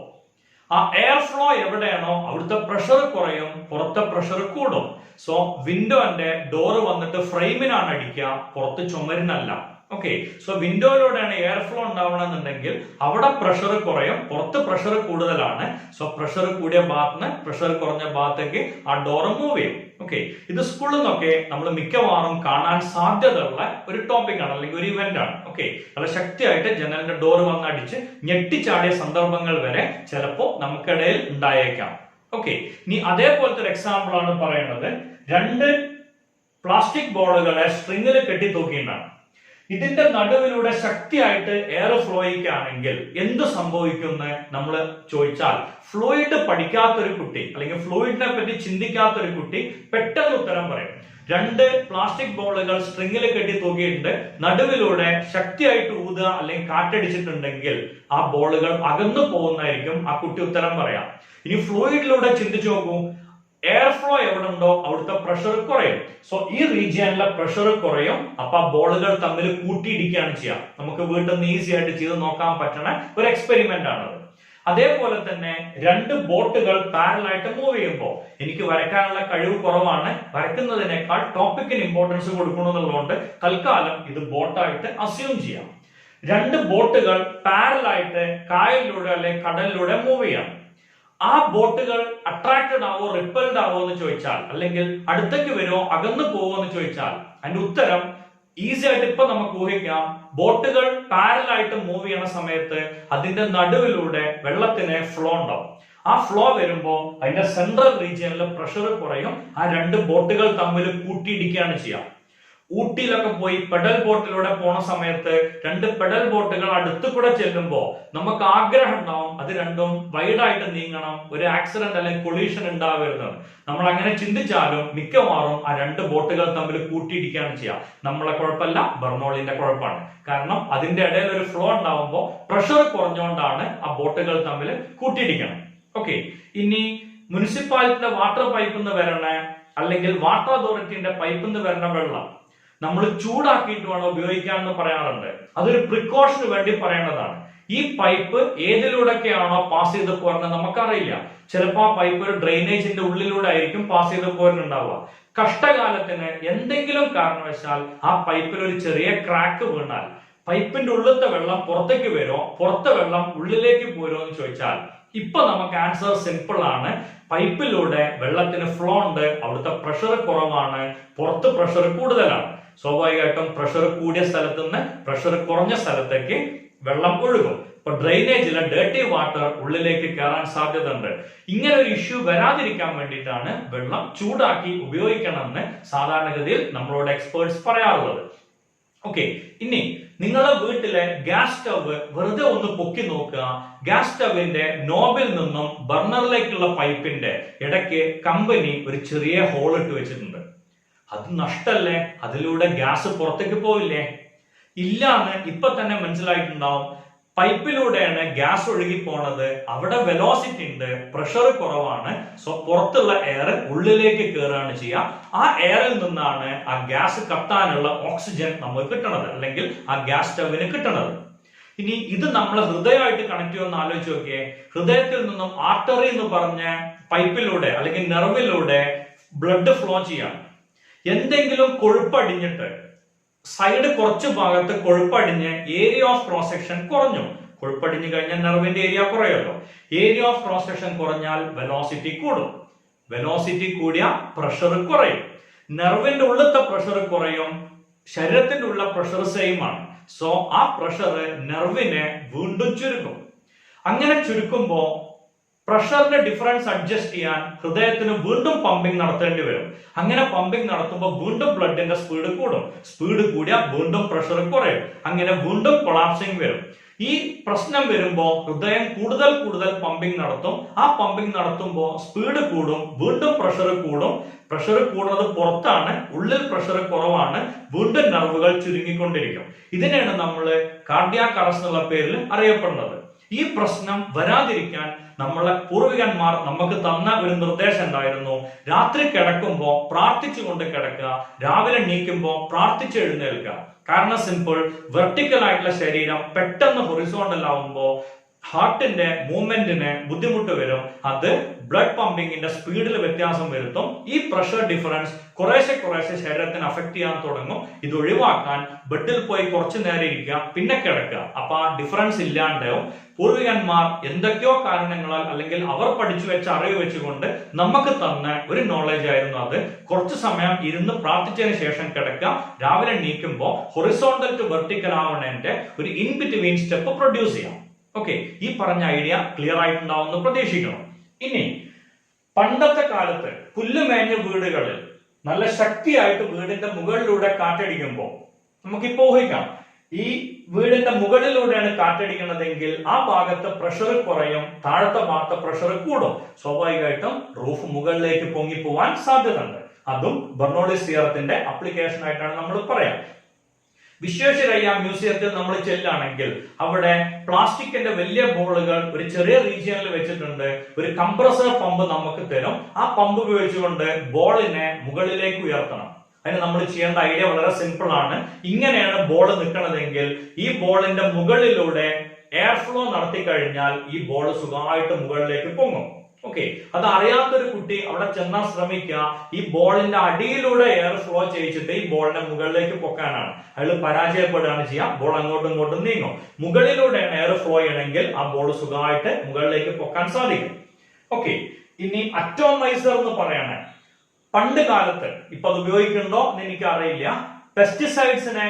ആ എയർ ഫ്ലോ എവിടെയാണോ അവിടുത്തെ പ്രഷർ കുറയും, പുറത്തെ പ്രഷർ കൂടും. സോ വിൻഡോന്റെ ഡോറ് വന്നിട്ട് ഫ്രെയിമിനാണ് അടിക്കുക, പുറത്ത് ചുമരിനല്ല. ഓക്കെ, സോ വിൻഡോയിലൂടെയാണ് എയർ ഫ്ലോ ഉണ്ടാവണമെന്നുണ്ടെങ്കിൽ അവിടെ പ്രഷർ കുറയും, പുറത്ത് പ്രഷർ കൂടുതലാണ്. സോ പ്രഷർ കൂടിയ ഭാഗത്ത് പ്രഷർ കുറഞ്ഞ ഭാഗത്തേക്ക് ആ ഡോറ് മൂവ് ചെയ്യും. ഓക്കെ, ഇത് സ്കൂളിൽ നിന്നൊക്കെ നമ്മൾ മിക്കവാറും കാണാൻ സാധ്യതയുള്ള ഒരു ടോപ്പിക് ആണ്, അല്ലെങ്കിൽ ഒരു ഇവന്റ് ആണ്. ഓക്കെ, നല്ല ശക്തിയായിട്ട് ജനലിന്റെ ഡോറ് വന്ന് അടിച്ച് ഞെട്ടിച്ചാടിയ സന്ദർഭങ്ങൾ വരെ ചിലപ്പോ നമുക്കിടയിൽ ഉണ്ടായേക്കാം. ഓക്കെ, ഇനി അതേപോലത്തെ ഒരു എക്സാമ്പിൾ ആണ് പറയുന്നത്. 2 പ്ലാസ്റ്റിക് ബോളുകളെ സ്ട്രിങ്ങിൽ കെട്ടി തൂക്കിയിട്ടാണ്. ഇതിന്റെ നടുവിലൂടെ ശക്തിയായിട്ട് എയർ ഫ്ലോയിക്കാണെങ്കിൽ എന്ത് സംഭവിക്കുമെന്ന് നമ്മൾ ചോദിച്ചാൽ, ഫ്ലൂയിഡ് പഠിക്കാത്തൊരു കുട്ടി അല്ലെങ്കിൽ ഫ്ലൂയിഡിനെ പറ്റി ചിന്തിക്കാത്തൊരു കുട്ടി പെട്ടെന്ന് ഉത്തരം പറയും. 2 പ്ലാസ്റ്റിക് ബോളുകൾ സ്ട്രിങ്ങിൽ കെട്ടി തൂക്കിയിട്ടുണ്ട്, നടുവിലൂടെ ശക്തിയായിട്ട് ഊതുക അല്ലെങ്കിൽ കാറ്റടിച്ചിട്ടുണ്ടെങ്കിൽ ആ ബോളുകൾ അകന്നു പോകുന്നതായിരിക്കും ആ കുട്ടി ഉത്തരം പറയാം. ഇനി ഫ്ലൂയിഡിലൂടെ ചിന്തിച്ചു നോക്കൂ, എയർ ഫ്ലോ എവിടെ ഉണ്ടോ അവിടുത്തെ പ്രഷർ കുറയും. സോ ഈ റീജിയനിലെ പ്രഷർ കുറയും, അപ്പൊ ബോളുകൾ തമ്മിൽ കൂട്ടിയിടിക്കുകയാണ് ചെയ്യുക. നമുക്ക് വീട്ടിൽ നിന്ന് ഈസി ആയിട്ട് ചെയ്ത് നോക്കാൻ പറ്റുന്ന ഒരു എക്സ്പെരിമെന്റ് ആണത്. അതേപോലെ തന്നെ 2 ബോട്ടുകൾ പാരലായിട്ട് മൂവ് ചെയ്യുമ്പോൾ എനിക്ക് വരയ്ക്കാനുള്ള കഴിവ് കുറവാണ്, വരയ്ക്കുന്നതിനേക്കാൾ ടോപ്പിക്കിന് ഇമ്പോർട്ടൻസ് കൊടുക്കണമെന്നുള്ളതുകൊണ്ട് തൽക്കാലം ഇത് ബോട്ടായിട്ട് അസ്യൂം ചെയ്യാം. 2 ബോട്ടുകൾ പാരലായിട്ട് കായലിലൂടെ അല്ലെങ്കിൽ കടലിലൂടെ മൂവ് ചെയ്യാം. ആ ബോട്ടുകൾ അട്രാക്റ്റഡ് ആവോ റിപ്പൽഡ് ആവോ എന്ന് ചോദിച്ചാൽ, അല്ലെങ്കിൽ അടുത്തേക്ക് വരുമോ അകന്നു പോവോ എന്ന് ചോദിച്ചാൽ, അതിന്റെ ഉത്തരം ഈസി ആയിട്ട് ഇപ്പൊ നമുക്ക് ഊഹിക്കാം. ബോട്ടുകൾ പാരലായിട്ട് മൂവ് ചെയ്യുന്ന സമയത്ത് അതിന്റെ നടുവിലൂടെ വെള്ളത്തിന് ഫ്ലോ ഉണ്ടാവും. ആ ഫ്ലോ വരുമ്പോ അതിന്റെ സെൻട്രൽ റീജിയനിൽ പ്രഷർ കുറയും, ആ 2 ബോട്ടുകൾ തമ്മിൽ കൂട്ടിയിടിക്കുകയാണ് ചെയ്യുക. ഊട്ടിയിലൊക്കെ പോയി പെഡൽ ബോട്ടിലൂടെ പോണ സമയത്ത് 2 പെഡൽ ബോട്ടുകൾ അടുത്ത് കൂടെ ചെല്ലുമ്പോ നമുക്ക് ആഗ്രഹം ഉണ്ടാവും അത് രണ്ടും വൈഡായിട്ട് നീങ്ങണം, ഒരു ആക്സിഡന്റ് അല്ലെങ്കിൽ കൊളീഷൻ ഉണ്ടാവരുത്. നമ്മൾ അങ്ങനെ ചിന്തിച്ചാലും മിക്കവാറും ആ 2 ബോട്ടുകൾ തമ്മിൽ കൂട്ടിയിടിക്കുകയാണ് ചെയ്യുക. നമ്മളെ കുഴപ്പമല്ല, ബെർണോളിന്റെ കുഴപ്പമാണ്. കാരണം അതിന്റെ ഇടയിൽ ഒരു ഫ്ലോ ഉണ്ടാവുമ്പോൾ പ്രഷർ കുറഞ്ഞുകൊണ്ടാണ് ആ ബോട്ടുകൾ തമ്മിൽ കൂട്ടിയിടിക്കണം. ഓക്കെ, ഇനി മുനിസിപ്പാലിറ്റിയുടെ വാട്ടർ പൈപ്പിൽ നിന്ന് വരണ അല്ലെങ്കിൽ വാട്ടർ അതോറിറ്റിന്റെ പൈപ്പിൽ നിന്ന് വരണ വെള്ളം നമ്മൾ ചൂടാക്കിയിട്ട് വേണം ഉപയോഗിക്കാൻ എന്ന് പറയാറുണ്ട്. അതൊരു പ്രിക്കോഷന് വേണ്ടി പറയേണ്ടതാണ്. ഈ പൈപ്പ് ഏതിലൂടെയൊക്കെയാണോ പാസ് ചെയ്ത് പോരുന്നത് നമുക്കറിയില്ല. ചിലപ്പോൾ ആ പൈപ്പ് ഒരു ഡ്രെയിനേജിന്റെ ഉള്ളിലൂടെ ആയിരിക്കും പാസ് ചെയ്ത് പോരുന്നുണ്ടാവുക. കഷ്ടകാലത്തിന് എന്തെങ്കിലും കാരണവശാൽ ആ പൈപ്പിൽ ഒരു ചെറിയ ക്രാക്ക് വീണാൽ പൈപ്പിന്റെ ഉള്ളിലത്തെ വെള്ളം പുറത്തേക്ക് വരുമോ, പുറത്തെ വെള്ളം ഉള്ളിലേക്ക് പോരുമോ എന്ന് ചോദിച്ചാൽ ഇപ്പൊ നമുക്ക് ആൻസർ സിമ്പിൾ ആണ്. പൈപ്പിലൂടെ വെള്ളത്തിന് ഫ്ലോ ഉണ്ട്, അവിടുത്തെ പ്രഷർ കുറവാണ്, പുറത്ത് പ്രഷർ കൂടുതലാണ്. സ്വാഭാവികമായിട്ടും പ്രഷർ കൂടിയ സ്ഥലത്ത് നിന്ന് പ്രഷർ കുറഞ്ഞ സ്ഥലത്തേക്ക് വെള്ളം ഒഴുകും. ഇപ്പൊ ഡ്രെയിനേജിലെ ഡേർട്ടി വാട്ടർ ഉള്ളിലേക്ക് കയറാൻ സാധ്യത ഉണ്ട്. ഇങ്ങനെ ഒരു ഇഷ്യൂ വരാതിരിക്കാൻ വേണ്ടിയിട്ടാണ് വെള്ളം ചൂടാക്കി ഉപയോഗിക്കണമെന്ന് സാധാരണഗതിയിൽ നമ്മളോട് എക്സ്പേർട്സ് പറയാറുള്ളത്. ഓക്കെ, ഇനി നിങ്ങളുടെ വീട്ടിലെ ഗ്യാസ് സ്റ്റവ് വെറുതെ ഒന്ന് പൊക്കി നോക്കുക. ഗ്യാസ് സ്റ്റവിന്റെ നോബിൽ നിന്നും ബർണറിലേക്കുള്ള പൈപ്പിന്റെ ഇടയ്ക്ക് കമ്പനി ഒരു ചെറിയ ഹോൾ ഇട്ട് വെച്ചിട്ടുണ്ട്. അത് നഷ്ടല്ലേ? അതിലൂടെ ഗ്യാസ് പുറത്തേക്ക് പോവില്ലേ? ഇല്ലാന്ന് ഇപ്പൊ തന്നെ മനസ്സിലായിട്ടുണ്ടാവും. പൈപ്പിലൂടെയാണ് ഗ്യാസ് ഒഴുകി പോണത്, അവിടെ വെലോസിറ്റി ഉണ്ട്, പ്രഷർ കുറവാണ്. സോ പുറത്തുള്ള എയർ ഉള്ളിലേക്ക് കയറുകയാണ് ചെയ്യുക. ആ എയറിൽ നിന്നാണ് ആ ഗ്യാസ് കത്താനുള്ള ഓക്സിജൻ നമുക്ക് കിട്ടണത്, അല്ലെങ്കിൽ ആ ഗ്യാസ് സ്റ്റവിന് കിട്ടണത്. ഇനി ഇത് നമ്മൾ ഹൃദയമായിട്ട് കണക്ട് ചെയ്യുമെന്ന് ആലോചിച്ച് നോക്കിയേ. ഹൃദയത്തിൽ നിന്നും ആർട്ടറി എന്ന് പറഞ്ഞ പൈപ്പിലൂടെ അല്ലെങ്കിൽ നെർവിലൂടെ ബ്ലഡ് ഫ്ലോ ചെയ്യാം. എന്തെങ്കിലും കൊഴുപ്പടിഞ്ഞിട്ട് സൈഡ് കുറച്ച് ഭാഗത്ത് കൊഴുപ്പടിഞ്ഞ് ഏരിയ ഓഫ് ക്രോസ് സെക്ഷൻ കുറഞ്ഞു. കൊഴുപ്പടിഞ്ഞു കഴിഞ്ഞാൽ നെർവിന്റെ ഏരിയ കുറയുമല്ലോ. ഏരിയ ഓഫ് ക്രോസ് സെക്ഷൻ കുറഞ്ഞാൽ വെലോസിറ്റി കൂടും. വെലോസിറ്റി കൂടിയ പ്രഷർ കുറയും. നെർവിന്റെ ഉള്ളിലത്തെ പ്രഷർ കുറയും, ശരീരത്തിന്റെ ഉള്ള പ്രഷർ സെയിം ആണ്. സോ ആ പ്രഷർ നെർവിനെ വീണ്ടും ചുരുക്കും. അങ്ങനെ ചുരുക്കുമ്പോ പ്രഷറിന്റെ ഡിഫറൻസ് അഡ്ജസ്റ്റ് ചെയ്യാൻ ഹൃദയത്തിന് വീണ്ടും പമ്പിംഗ് നടത്തേണ്ടി വരും. അങ്ങനെ പമ്പിംഗ് നടത്തുമ്പോൾ വീണ്ടും ബ്ലഡിന്റെ സ്പീഡ് കൂടും. സ്പീഡ് കൂടിയാൽ വീണ്ടും പ്രഷർ കുറയും. അങ്ങനെ വീണ്ടും കൊളാപ്സിംഗ് വരും. ഈ പ്രശ്നം വരുമ്പോൾ ഹൃദയം കൂടുതൽ കൂടുതൽ പമ്പിംഗ് നടത്തും. ആ പമ്പിംഗ് നടത്തുമ്പോൾ സ്പീഡ് കൂടും, വീണ്ടും പ്രഷർ കൂടും. പ്രഷർ കൂടുന്നത് പുറത്താണ്, ഉള്ളിൽ പ്രഷർ കുറവാണ്, വീണ്ടും നെർവുകൾ ചുരുങ്ങിക്കൊണ്ടിരിക്കും. ഇതിനെയാണ് നമ്മൾ കാർഡിയാക് അറസ്റ്റ് എന്നുള്ള പേരിൽ അറിയപ്പെടുന്നത്. ഈ പ്രശ്നം വരാതിരിക്കാൻ നമ്മളെ പൂർവികന്മാർ നമുക്ക് തന്ന ഒരു നിർദ്ദേശം ഉണ്ടായിരുന്നു. രാത്രി കിടക്കുമ്പോൾ പ്രാർത്ഥിച്ചുകൊണ്ട് കിടക്കുക, രാവിലെ എണീക്കുമ്പോൾ പ്രാർത്ഥിച്ച് എഴുന്നേൽക്കുക. കാരണം സിമ്പിൾ, വെർട്ടിക്കൽ ആയിട്ടുള്ള ശരീരം പെട്ടെന്ന് ഹൊറിസോണ്ടൽ ആവുമ്പോൾ ഹാർട്ടിന്റെ മൂവ്മെന്റിന് ബുദ്ധിമുട്ട് വരും. അത് ബ്ലഡ് പമ്പിങ്ങിന്റെ സ്പീഡിൽ വ്യത്യാസം വരുത്തും. ഈ പ്രഷർ ഡിഫറൻസ് കുറേശ്ശെ ശരീരത്തിന് അഫക്ട് ചെയ്യാൻ തുടങ്ങും. ഇത് ഒഴിവാക്കാൻ ബെഡിൽ പോയി കുറച്ചു നേരം ഇരിക്കുക, പിന്നെ കിടക്കുക. അപ്പൊ ആ ഡിഫറൻസ് ഇല്ലാണ്ടാവും. പൂർവികന്മാർ എന്തൊക്കെയോ കാരണങ്ങളാൽ അല്ലെങ്കിൽ അവർ പഠിച്ചു വെച്ച അറിവ് വെച്ചുകൊണ്ട് നമുക്ക് തന്ന ഒരു നോളജ് ആയിരുന്നു അത്. കുറച്ചു സമയം ഇരുന്ന് പ്രാർത്ഥിച്ചതിന് ശേഷം കിടക്കുക, രാവിലെ എണീക്കുമ്പോൾ ഹൊറിസോണ്ടൽ ടു വെർട്ടിക്കൽ ആവണേന്റെ ഒരു ഇൻ ബിറ്റ്വീൻ സ്റ്റെപ്പ് പ്രൊഡ്യൂസ് ചെയ്യാം. ഓക്കെ, ഈ പറഞ്ഞ ഐഡിയ ക്ലിയർ ആയിട്ടുണ്ടാവുമെന്ന് പ്രതീക്ഷിക്കണം. ഇനി പണ്ടത്തെ കാലത്ത് പുല്ലുമേഞ്ഞ വീടുകളിൽ നല്ല ശക്തിയായിട്ട് വീടിന്റെ മുകളിലൂടെ കാറ്റടിക്കുമ്പോൾ നമുക്കിപ്പോ ഊഹിക്കാം, ഈ വീടിന്റെ മുകളിലൂടെയാണ് കാറ്റടിക്കുന്നതെങ്കിൽ ആ ഭാഗത്ത് പ്രഷർ കുറയും, താഴത്തെ ഭാഗത്തെ പ്രഷർ കൂടും. സ്വാഭാവികമായിട്ടും റൂഫ് മുകളിലേക്ക് പൊങ്ങിപ്പോവാൻ സാധ്യതയുണ്ട്. അതും ബെർണോളിസ് തിയറത്തിന്റെ അപ്ലിക്കേഷൻ ആയിട്ടാണ് നമ്മൾ പറയാം. വിശ്വേശ്വരയ്യ മ്യൂസിയത്തിൽ നമ്മൾ ചെല്ലുകയാണെങ്കിൽ അവിടെ പ്ലാസ്റ്റിക്കിന്റെ വലിയ ബോളുകൾ ഒരു ചെറിയ റീജിയനിൽ വെച്ചിട്ടുണ്ട്. ഒരു കംപ്രസർ പമ്പ് നമുക്ക് തരും. ആ പമ്പ് ഉപയോഗിച്ചുകൊണ്ട് ബോളിനെ മുകളിലേക്ക് ഉയർത്തണം. അതിന് നമ്മൾ ചെയ്യേണ്ട ഐഡിയ വളരെ സിമ്പിൾ ആണ്. ഇങ്ങനെയാണ് ബോൾ നിൽക്കുന്നതെങ്കിൽ ഈ ബോളിന്റെ മുകളിലൂടെ എയർ ഫ്ലോ നടത്തി കഴിഞ്ഞാൽ ഈ ബോൾ സുഖമായിട്ട് മുകളിലേക്ക് പൊങ്ങും. ഓക്കെ, അത് അറിയാത്തൊരു കുട്ടി അവിടെ ചെന്നാൽ ശ്രമിക്കുക ഈ ബോളിന്റെ അടിയിലൂടെ എയർ ഫ്ലോ ചെയ്യിച്ചിട്ട് ഈ ബോളിനെ മുകളിലേക്ക് പൊക്കാനാണ്. അയാൾ പരാജയപ്പെടുകയാണ് ചെയ്യുക, ബോൾ അങ്ങോട്ടും ഇങ്ങോട്ടും നീങ്ങും. മുകളിലൂടെ എയർ ഫ്ലോ ചെയ്യണമെങ്കിൽ ആ ബോൾ സുഖമായിട്ട് മുകളിലേക്ക് പൊക്കാൻ സാധിക്കും. ഓക്കെ, ഇനി അറ്റോമൈസർ എന്ന് പറയണേ, പണ്ട് കാലത്ത് ഇപ്പൊ അത് ഉപയോഗിക്കുന്നുണ്ടോ എന്ന് എനിക്ക് അറിയില്ല. പെസ്റ്റിസൈഡ്സിനെ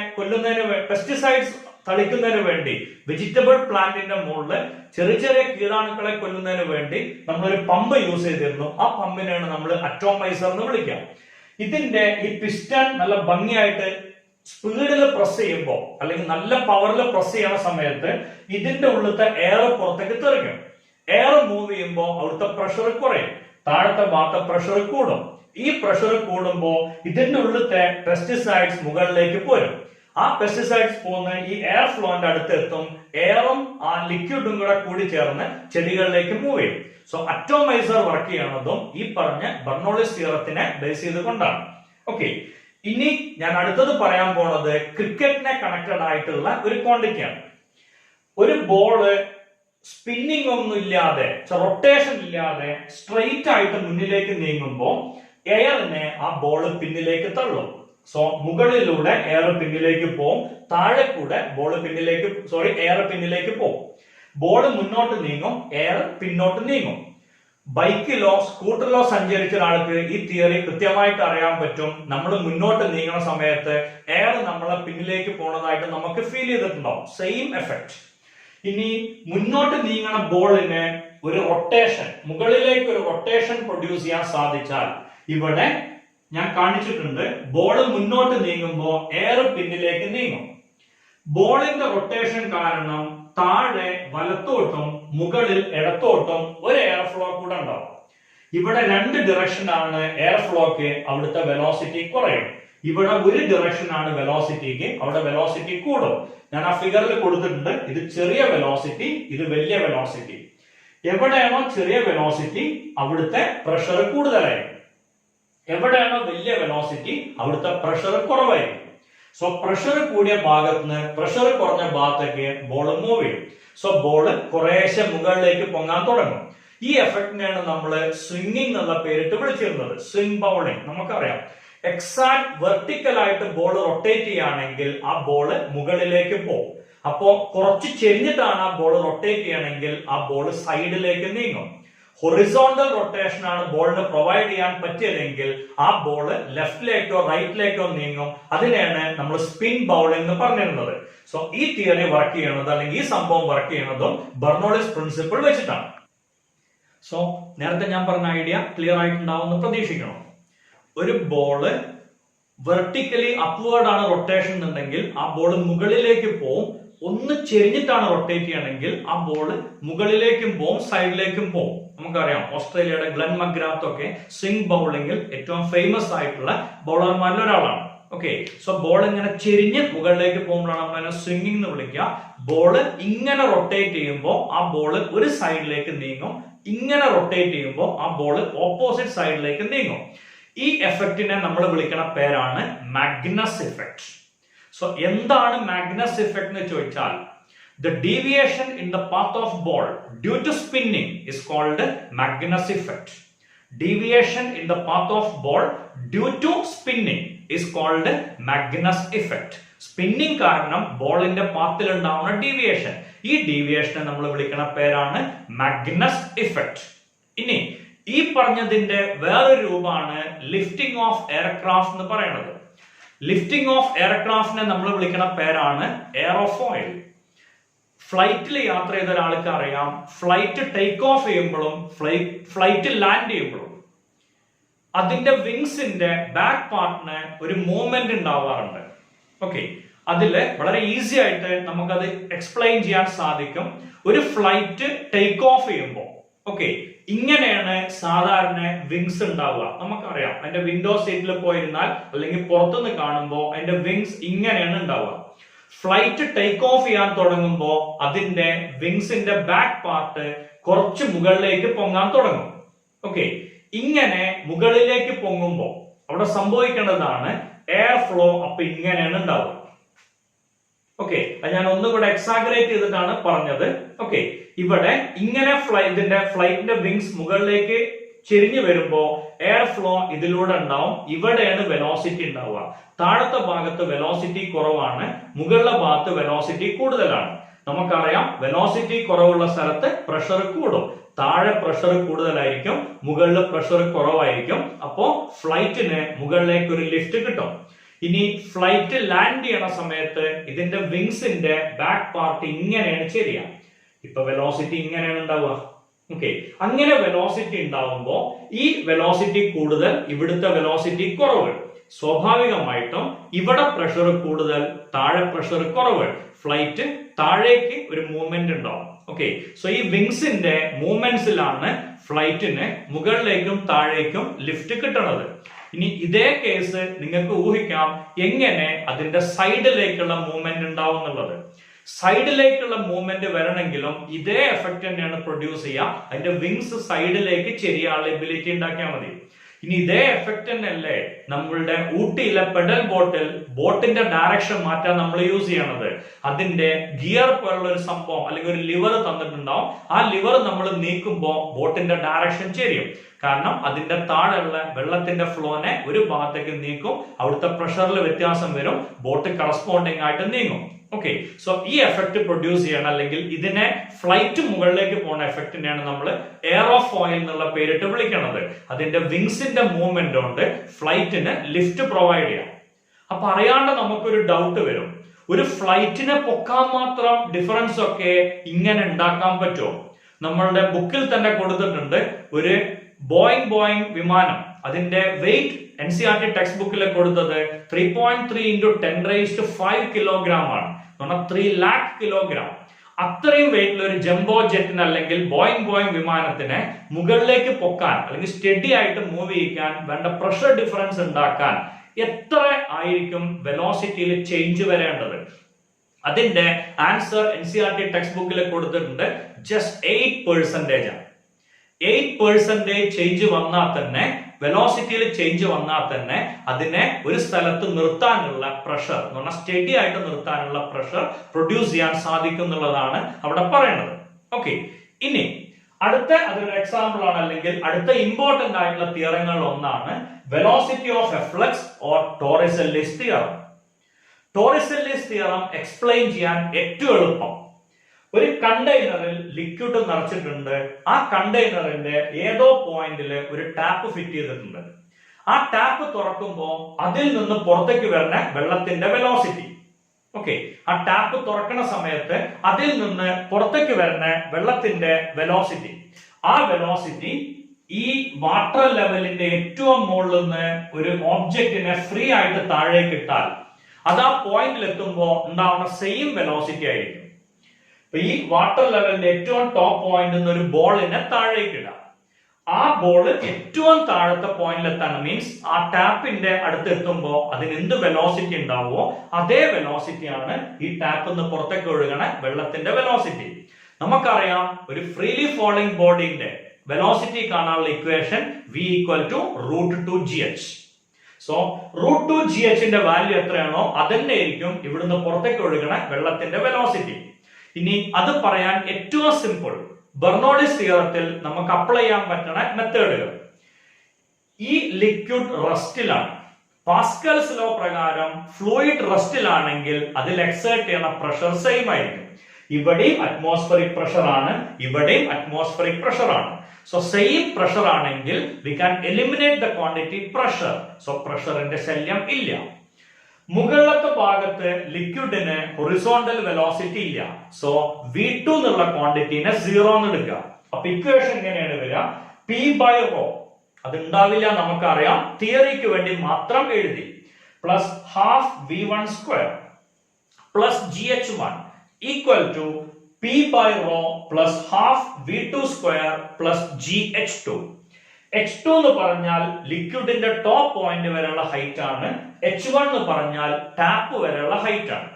പെസ്റ്റിസൈഡ്സ് തളിക്കുന്നതിന് വേണ്ടി വെജിറ്റബിൾ പ്ലാന്റിന്റെ മുകളിൽ ചെറിയ ചെറിയ കീടാണുക്കളെ കൊല്ലുന്നതിന് വേണ്ടി നമ്മളൊരു പമ്പ് യൂസ് ചെയ്തിരുന്നു. ആ പമ്പിനെയാണ് നമ്മൾ അറ്റോമൈസർ എന്ന് വിളിക്കുക. ഇതിന്റെ ഈ പിസ്റ്റൺ നല്ല ഭംഗിയായിട്ട് സ്പീഡിൽ പ്രസ് ചെയ്യുമ്പോൾ അല്ലെങ്കിൽ നല്ല പവറിൽ പ്രസ് ചെയ്യുന്ന സമയത്ത് ഇതിന്റെ ഉള്ളിലത്തെ എയർ പുറത്തേക്ക് തെറിക്കും. എയർ മൂവ് ചെയ്യുമ്പോൾ അവിടുത്തെ പ്രഷർ കുറയും, താഴത്തെ ഭാഗത്തെ പ്രഷർ കൂടും. ഈ പ്രഷർ കൂടുമ്പോൾ ഇതിന്റെ ഉള്ളിലത്തെ പെസ്റ്റിസൈഡ്സ് മുകളിലേക്ക് പോരും. ആ പെസ്റ്റിസൈഡ്സ് പോകുന്ന ഈ എയർ ഫ്ലോന്റെ അടുത്ത് എത്തും. എയറും ആ ലിക്വിഡും കൂടി ചേർന്ന് ചെടികളിലേക്ക് മൂവ് ചെയ്യും. സോ അറ്റോമൈസർ വർക്ക് ചെയ്യണതും ഈ പറഞ്ഞ ബെർണോളിസ് തിയറത്തിനെ ബേസ് ചെയ്തുകൊണ്ടാണ്. ഓക്കെ, ഇനി ഞാൻ അടുത്തത് പറയാൻ പോണത് ക്രിക്കറ്റിനെ കണക്റ്റഡ് ആയിട്ടുള്ള ഒരു ക്വാണ്ടിറ്റിയാണ്. ഒരു ബോള് സ്പിന്നിങ് ഒന്നും ഇല്ലാതെ, റൊട്ടേഷൻ ഇല്ലാതെ സ്ട്രെയിറ്റ് ആയിട്ട് മുന്നിലേക്ക് നീങ്ങുമ്പോൾ എയറിനെ ആ ബോള് പിന്നിലേക്ക് തള്ളും. സോ മുകളിലൂടെ എയർ പിന്നിലേക്ക് പോകും, താഴെ കൂടെ എയർ പിന്നിലേക്ക് പോകും. ബോൾ മുന്നോട്ട് നീങ്ങും, എയർ പിന്നോട്ട് നീങ്ങും. ബൈക്കിലോ സ്കൂട്ടറിലോ സഞ്ചരിച്ച ഒരാൾക്ക് ഈ തിയറി കൃത്യമായിട്ട് അറിയാൻ പറ്റും. നമ്മൾ മുന്നോട്ട് നീങ്ങുന്ന സമയത്ത് എയർ നമ്മളെ പിന്നിലേക്ക് പോണതായിട്ട് നമുക്ക് ഫീൽ ചെയ്തിട്ടുണ്ടാവും. Same effect. ഇനി മുന്നോട്ട് നീങ്ങണ ബോളിന് ഒരു റൊട്ടേഷൻ, മുകളിലേക്ക് ഒരു റൊട്ടേഷൻ പ്രൊഡ്യൂസ് ചെയ്യാൻ സാധിച്ചാൽ, ഇവിടെ ഞാൻ കാണിച്ചിട്ടുണ്ട്, ബോള് മുന്നോട്ട് നീങ്ങുമ്പോൾ എയർ പിന്നിലേക്ക് നീങ്ങും. ബോളിന്റെ റൊട്ടേഷൻ കാരണം താഴെ വലത്തോട്ടും മുകളിൽ ഇടത്തോട്ടും ഒരു എയർ ഫ്ലോ കൂടെ ഉണ്ടാവും. ഇവിടെ രണ്ട് ഡിറക്ഷൻ ആണ് എയർ ഫ്ലോക്ക്, അവിടുത്തെ വെലോസിറ്റി കുറയും. ഇവിടെ ഒരു ഡിറക്ഷൻ ആണ് വെലോസിറ്റിക്ക്, അവിടെ വെലോസിറ്റി കൂടും. ഞാൻ ആ ഫിഗറിൽ കൊടുത്തിട്ടുണ്ട്. ഇത് ചെറിയ വെലോസിറ്റി, ഇത് വലിയ വെലോസിറ്റി. എവിടെയാണോ ചെറിയ വെലോസിറ്റി അവിടുത്തെ പ്രഷർ കൂടുതലായിരിക്കും. എവിടെയാണോ വലിയ വെലോസിറ്റി അവിടുത്തെ പ്രഷർ കുറവായിരിക്കും. സോ പ്രഷർ കൂടിയ ഭാഗത്ത് നിന്ന് പ്രഷർ കുറഞ്ഞ ഭാഗത്തേക്ക് ബോൾ മൂവ് ചെയ്യും. സോ ബോള് കുറേശ്ശെ മുകളിലേക്ക് പൊങ്ങാൻ തുടങ്ങും. ഈ എഫക്റ്റിനെയാണ് നമ്മൾ സ്വിംഗിങ് എന്നുള്ള പേരിട്ട് വിളിച്ചിരുന്നത്. സ്വിംഗ് ബൗളിംഗ് നമുക്കറിയാം. എക്സാക്ട് വെർട്ടിക്കൽ ആയിട്ട് ബോൾ റൊട്ടേറ്റ് ചെയ്യുകയാണെങ്കിൽ ആ ബോള് മുകളിലേക്ക് പോകും. അപ്പോ കുറച്ച് ചെരിഞ്ഞിട്ടാണ് ആ ബോൾ റൊട്ടേറ്റ് ചെയ്യണമെങ്കിൽ ആ ബോൾ സൈഡിലേക്ക് നീങ്ങും. ഹൊറിസോണ്ടൽ റൊട്ടേഷൻ ആണ് ബോളിന് പ്രൊവൈഡ് ചെയ്യാൻ പറ്റിയതെങ്കിൽ ആ ബോള് ലെഫ്റ്റിലേക്കോ റൈറ്റിലേക്കോ നീങ്ങും. അതിനെയാണ് നമ്മൾ സ്പിൻ ബൗളിംഗ് എന്ന് പറഞ്ഞിരുന്നത്. സോ ഈ തിയറി വർക്ക് ചെയ്യുന്നത് അല്ലെങ്കിൽ ഈ സംഭവം വർക്ക് ചെയ്യുന്നതും ബെർണോളിസ് പ്രിൻസിപ്പിൾ വെച്ചിട്ടാണ്. സോ നേരത്തെ ഞാൻ പറഞ്ഞ ഐഡിയ ക്ലിയർ ആയിട്ടുണ്ടാവുമെന്ന് പ്രതീക്ഷിക്കണം. ഒരു ബോള് വെർട്ടിക്കലി അപ്വേർഡ് ആണ് റൊട്ടേഷൻ എന്നുണ്ടെങ്കിൽ ആ ബോൾ മുകളിലേക്ക് പോവും. ഒന്ന് ചെരിഞ്ഞിട്ടാണ് റൊട്ടേറ്റ് ചെയ്യണമെങ്കിൽ ആ ബോൾ മുകളിലേക്കും പോവും, സൈഡിലേക്കും പോവും. നമുക്കറിയാം ഓസ്ട്രേലിയയുടെ ഗ്ലെൻ മഗ്രാത്ത് ഒക്കെ സ്വിംഗ് ബൗളിംഗിൽ ഏറ്റവും ഫേമസ് ആയിട്ടുള്ള ബൗളർമാരിൽ ഒരാളാണ്. ഓക്കെ, സോ ബോൾ ഇങ്ങനെ ചെരിഞ്ഞ് മുകളിലേക്ക് പോകുമ്പോഴാണ് നമ്മൾ അതിനെ സ്വിംഗിംഗ് എന്ന് വിളിക്കുക. ബോള് ഇങ്ങനെ റൊട്ടേറ്റ് ചെയ്യുമ്പോൾ ആ ബോള് ഒരു സൈഡിലേക്ക് നീങ്ങും, ഇങ്ങനെ റൊട്ടേറ്റ് ചെയ്യുമ്പോൾ ആ ബോള് ഓപ്പോസിറ്റ് സൈഡിലേക്ക് നീങ്ങും. ഈ എഫക്റ്റിനെ നമ്മൾ വിളിക്കുന്ന പേരാണ് മാഗ്നസ് ഇഫക്റ്റ്. സോ എന്താണ് മാഗ്നസ് ഇഫക്റ്റ് എന്ന് ചോദിച്ചാൽ, the deviation in the path of ball due to spinning is called Magnus effect. Deviation in the path of ball due to spinning is called Magnus effect. Spinning കാരണം ബോളിന്റെ പാത്തിൽ ഉണ്ടാവുന്ന deviation, ഈ ഡീവിയേഷനെ നമ്മൾ വിളിക്കുന്ന പേരാണ് Magnus effect. ഇനി ഈ പറഞ്ഞതിന്റെ വേറൊരു രൂപമാണ് ലിഫ്റ്റിംഗ് ഓഫ് എയർക്രാഫ്റ്റ് എന്ന് പറയുന്നത്. ലിഫ്റ്റിംഗ് ഓഫ് എയർക്രാഫ്റ്റിനെ നമ്മൾ വിളിക്കുന്ന പേരാണ് എയറോഫോയിൽ. ഫ്ലൈറ്റിൽ യാത്ര ചെയ്ത ഒരാൾക്ക് അറിയാം, ഫ്ലൈറ്റ് ടേക്ക് ഓഫ് ചെയ്യുമ്പോഴും ഫ്ലൈറ്റ് ലാൻഡ് ചെയ്യുമ്പോഴും അതിന്റെ വിങ്സിന്റെ ബാക്ക് പാർട്ടിന് ഒരു മൂവ്മെന്റ് ഉണ്ടാവാറുണ്ട്. ഓക്കെ, അതില് വളരെ ഈസി ആയിട്ട് നമുക്കത് എക്സ്പ്ലെയിൻ ചെയ്യാൻ സാധിക്കും. ഒരു ഫ്ലൈറ്റ് ടേക്ക് ഓഫ് ചെയ്യുമ്പോൾ ഓക്കെ, ഇങ്ങനെയാണ് സാധാരണ വിങ്സ് ഉണ്ടാവുക. നമുക്കറിയാം, അതിന്റെ വിൻഡോ സീറ്റിൽ പോയിരുന്നാൽ അല്ലെങ്കിൽ പുറത്തുനിന്ന് കാണുമ്പോൾ അതിന്റെ വിങ്സ് ഇങ്ങനെയാണ് ഉണ്ടാവുക. ഫ്ലൈറ്റ് ടേക്ക് ഓഫ് ചെയ്യാൻ തുടങ്ങുമ്പോൾ അതിന്റെ വിങ്സിന്റെ ബാക്ക് പാർട്ട് കുറച്ച് മുകളിലേക്ക് പൊങ്ങാൻ തുടങ്ങും. ഓക്കെ, ഇങ്ങനെ മുകളിലേക്ക് പൊങ്ങുമ്പോൾ അവിടെ സംഭവിക്കേണ്ടതാണ് എയർ ഫ്ലോ. അപ്പൊ ഇങ്ങനെയാണ് ഉണ്ടാവുക. ഓക്കെ, അത് ഞാൻ ഒന്നുകൂടെ എക്സാഗ്രേറ്റ് ചെയ്തിട്ടാണ് പറഞ്ഞത്. ഓക്കെ, ഇവിടെ ഇങ്ങനെ ഫ്ലൈറ്റിന്റെ വിങ്സ് മുകളിലേക്ക് ചെരിഞ്ഞു വരുമ്പോ എയർ ഫ്ലോ ഇതിലൂടെ ഉണ്ടാവും. ഇവിടെയാണ് വെലോസിറ്റി ഉണ്ടാവുക. താഴത്തെ ഭാഗത്ത് വെലോസിറ്റി കുറവാണ്, മുകളിലെ ഭാഗത്ത് വെലോസിറ്റി കൂടുതലാണ്. നമുക്കറിയാം, വെലോസിറ്റി കുറവുള്ള സ്ഥലത്ത് പ്രഷർ കൂടും. താഴെ പ്രഷർ കൂടുതലായിരിക്കും, മുകളിൽ പ്രഷർ കുറവായിരിക്കും. അപ്പോ ഫ്ലൈറ്റിന് മുകളിലേക്ക് ഒരു ലിഫ്റ്റ് കിട്ടും. ഇനി ഫ്ലൈറ്റ് ലാൻഡ് ചെയ്യണ സമയത്ത് ഇതിന്റെ വിങ്സിന്റെ ബാക്ക് പാർട്ട് ഇങ്ങനെയാണ് ചെരിയ. ഇപ്പൊ വെലോസിറ്റി ഇങ്ങനെയാണ് ഉണ്ടാവുക. ഓക്കെ, അങ്ങനെ വെലോസിറ്റി ഉണ്ടാവുമ്പോ ഈ വെലോസിറ്റി കൂടുതൽ, ഇവിടുത്തെ വെലോസിറ്റി കുറവ്. സ്വാഭാവികമായിട്ടും ഇവിടെ പ്രഷർ കൂടുതൽ, താഴെ പ്രഷർ കുറവ്. ഫ്ലൈറ്റ് താഴേക്ക് ഒരു മൂവ്മെന്റ് ഉണ്ടാവും. ഓക്കെ, സോ ഈ വിങ്സിന്റെ മൂവ്മെന്റ്സിലാണ് ഫ്ലൈറ്റിന് മുകളിലേക്കും താഴേക്കും ലിഫ്റ്റ് കിട്ടുന്നത്. ഇനി ഇതേ കേസ് നിങ്ങൾക്ക് ഊഹിക്കാം എങ്ങനെ അതിന്റെ സൈഡിലേക്കുള്ള മൂവ്മെന്റ് ഉണ്ടാവും എന്നുള്ളത്. സൈഡിലേക്കുള്ള മൂവ്മെന്റ് വരണമെങ്കിലും ഇതേ എഫക്ട് തന്നെയാണ് പ്രൊഡ്യൂസ് ചെയ്യുക. അതിന്റെ വിങ്സ് സൈഡിലേക്ക് ചെരിയാനുള്ള എബിലിറ്റി ഉണ്ടാക്കിയാൽ മതി. ഇനി ഇതേ എഫക്ട് തന്നെയല്ലേ നമ്മളുടെ ഊട്ടിയിലെ പെഡൽ ബോട്ടിന്റെ ഡയറക്ഷൻ മാറ്റാൻ നമ്മൾ യൂസ് ചെയ്യണത്. അതിന്റെ ഗിയർ പോലുള്ള ഒരു സംഭവം അല്ലെങ്കിൽ ഒരു ലിവർ തന്നിട്ടുണ്ടാവും. ആ ലിവർ നമ്മൾ നീക്കുമ്പോൾ ബോട്ടിന്റെ ഡയറക്ഷൻ ചെരിയും. കാരണം അതിന്റെ താഴെയുള്ള വെള്ളത്തിന്റെ ഫ്ലോനെ ഒരു ഭാഗത്തേക്ക് നീക്കും. അവിടുത്തെ പ്രഷറിൽ വ്യത്യാസം വരും, ബോട്ട് കറസ്പോണ്ടിങ് ആയിട്ട് നീങ്ങും. ഓക്കെ, സോ ഈ എഫക്ട് പ്രൊഡ്യൂസ് ചെയ്യണം, അല്ലെങ്കിൽ ഇതിനെ ഫ്ലൈറ്റ് മുകളിലേക്ക് പോകുന്ന എഫക്റ്റിനെയാണ് നമ്മൾ എയറോഫോയിൽ എന്നുള്ള പേരിട്ട് വിളിക്കുന്നത്. അതിന്റെ വിങ്സിന്റെ മൂവ്മെന്റ് കൊണ്ട് ഫ്ലൈറ്റിന് ലിഫ്റ്റ് പ്രൊവൈഡ് ചെയ്യാം. അപ്പൊ അറിയാണ്ട് നമുക്കൊരു ഡൗട്ട് വരും, ഒരു ഫ്ലൈറ്റിനെ പൊക്കാൻ മാത്രം ഡിഫറൻസ് ഒക്കെ ഇങ്ങനെ ഉണ്ടാക്കാൻ പറ്റുമോ? നമ്മളുടെ ബുക്കിൽ തന്നെ കൊടുത്തിട്ടുണ്ട്, ഒരു ബോയിങ് വിമാനം, അതിന്റെ വെയിറ്റ് NCERT ടെക്സ്റ്റ് ബുക്കിൽ കൊടുത്തത് 3.3 into 10⁵ കിലോഗ്രാം ആണ്. 3 lakh കിലോഗ്രാം. അത്രയും വെയിറ്റിൽ ഒരു ജംബോ ജെറ്റിന് അല്ലെങ്കിൽ ബോയിങ് വിമാനത്തിനെ മുകളിലേക്ക് പൊക്കാൻ അല്ലെങ്കിൽ സ്റ്റഡി ആയിട്ട് മൂവ് ചെയ്യിക്കാൻ വേണ്ട പ്രഷർ ഡിഫറൻസ് ഉണ്ടാക്കാൻ എത്ര ആയിരിക്കും വെലോസിറ്റിയിൽ ചേഞ്ച് വരേണ്ടത്? അതിന്റെ ആൻസർ NCERT ടെക്സ്റ്റ് ബുക്കിൽ കൊടുത്തിട്ടുണ്ട്, ജസ്റ്റ് 8% ആണ്. 8% ചേഞ്ച് വന്നാൽ തന്നെ, വെലോസിറ്റിയിൽ ചേഞ്ച് വന്നാൽ തന്നെ അതിനെ ഒരു സ്ഥലത്ത് നിർത്താനുള്ള പ്രഷർ എന്ന് പറഞ്ഞാൽ സ്റ്റഡി ആയിട്ട് നിർത്താനുള്ള പ്രഷർ പ്രൊഡ്യൂസ് ചെയ്യാൻ സാധിക്കും എന്നുള്ളതാണ് അവിടെ പറയുന്നത്. ഓക്കെ, ഇനി അടുത്ത അതൊരു എക്സാമ്പിൾ ആണ്, അല്ലെങ്കിൽ അടുത്ത ഇമ്പോർട്ടന്റ് ആയിട്ടുള്ള തിയറങ്ങളിൽ ഒന്നാണ് velocity of a flux or Torricelli's theorem. Torricelli's theorem explain ചെയ്യാൻ ഏറ്റവും എളുപ്പം, ഒരു കണ്ടെയ്നറിൽ ലിക്വിഡ് നിറച്ചിട്ടുണ്ട്. ആ കണ്ടെയ്നറിന്റെ ഏതോ പോയിന്റിൽ ഒരു ടാപ്പ് ഫിറ്റ് ചെയ്തിട്ടുണ്ട്. ആ ടാപ്പ് തുറക്കുമ്പോൾ അതിൽ നിന്ന് പുറത്തേക്ക് വരുന്ന വെള്ളത്തിന്റെ വെലോസിറ്റി. ഓക്കെ, ആ ടാപ്പ് തുറക്കുന്ന സമയത്ത് അതിൽ നിന്ന് പുറത്തേക്ക് വരുന്ന വെള്ളത്തിന്റെ വെലോസിറ്റി, ആ വെലോസിറ്റി ഈ വാട്ടർ ലെവലിന്റെ ഏറ്റവും മുകളിൽ നിന്ന് ഒരു ഓബ്ജക്റ്റിനെ ഫ്രീ ആയിട്ട് താഴേക്ക് ഇട്ടാൽ അത് ആ പോയിന്റിൽ എത്തുമ്പോൾ ഉണ്ടാവുന്ന സെയിം വെലോസിറ്റി ആയിരിക്കും. ഈ വാട്ടർ ലെവലിന്റെ ഏറ്റവും ടോപ്പ് പോയിന്റ് ഒരു ബോളിനെ താഴേക്ക് ഇടാം. ആ ബോൾ ഏറ്റവും താഴത്തെ പോയിന്റിൽ എത്താണ്, മീൻസ് ആ ടാപ്പിന്റെ അടുത്ത് എത്തുമ്പോൾ അതിന് എന്ത് വെലോസിറ്റി ഉണ്ടാവുമോ അതേ വെലോസിറ്റിയാണ് ഈ ടാപ്പിൽ നിന്ന് പുറത്തേക്ക് ഒഴുകണ വെള്ളത്തിന്റെ വെലോസിറ്റി. നമുക്കറിയാം ഒരു ഫ്രീലി ഫോളിംഗ് ബോഡിന്റെ വെലോസിറ്റി കാണാനുള്ള equation v equal to √2gh. So √2gh ന്റെ വാല്യൂ എത്രയാണോ അതന്നെ ആയിരിക്കും ഇവിടുന്ന് പുറത്തേക്ക് ഒഴുകണ വെള്ളത്തിന്റെ വെലോസിറ്റി. ഇനി അത് പറയാൻ ഏറ്റവും സിമ്പിൾ ബെർണോളിസ് തിയറത്തിൽ നമുക്ക് അപ്ലൈ ചെയ്യാൻ പറ്റുന്ന മെത്തേഡുകൾ. ഈ ലിക്വിഡ് റെസ്റ്റിലാണ്. പാസ്കൽസ് ലോ പ്രകാരം ഫ്ലൂയിഡ് റെസ്റ്റിലാണെങ്കിൽ അതിൽ എക്സേർട്ട് ചെയ്യുന്ന പ്രഷർ സെയിം ആയിരിക്കും. ഇവിടെയും അറ്റ്മോസ്ഫറിക് പ്രഷർ ആണ്, ഇവിടെയും അറ്റ്മോസ്ഫറിക് പ്രഷർ ആണ്. സോ സെയിം പ്രഷർ ആണെങ്കിൽ we can eliminate the quantity pressure. So പ്രഷറിന്റെ ശല്യം ഇല്ല. മുകളിലത്തെ ഭാഗത്ത് ലിക്വിഡിന് ഹൊറിസോണ്ടൽ വെലോസിറ്റി ഇല്ല. സോ v2 എന്നുള്ള ക്വാണ്ടിറ്റിനെ 0 എന്ന് എടുക്കുക. അപ്പൊ ഇക്വേഷൻ എങ്ങനെയാണ് വരിക? p/ρ അത് ഉണ്ടാവില്ല, നമുക്കറിയാം, തിയറിക്ക് വേണ്ടി മാത്രം എഴുതി. Plus half v1² plus gh1 equal to p/ρ plus half v2² plus gh2. h2 എന്ന് പറഞ്ഞാൽ ലിക്വിഡിന്റെ ടോപ്പ് പോയിന്റ് വരെയുള്ള ഹൈറ്റ് ആണ്. h1 എന്ന് പറഞ്ഞാൽ ടാപ്പ് വരെയുള്ള ഹൈറ്റ് ആണ്.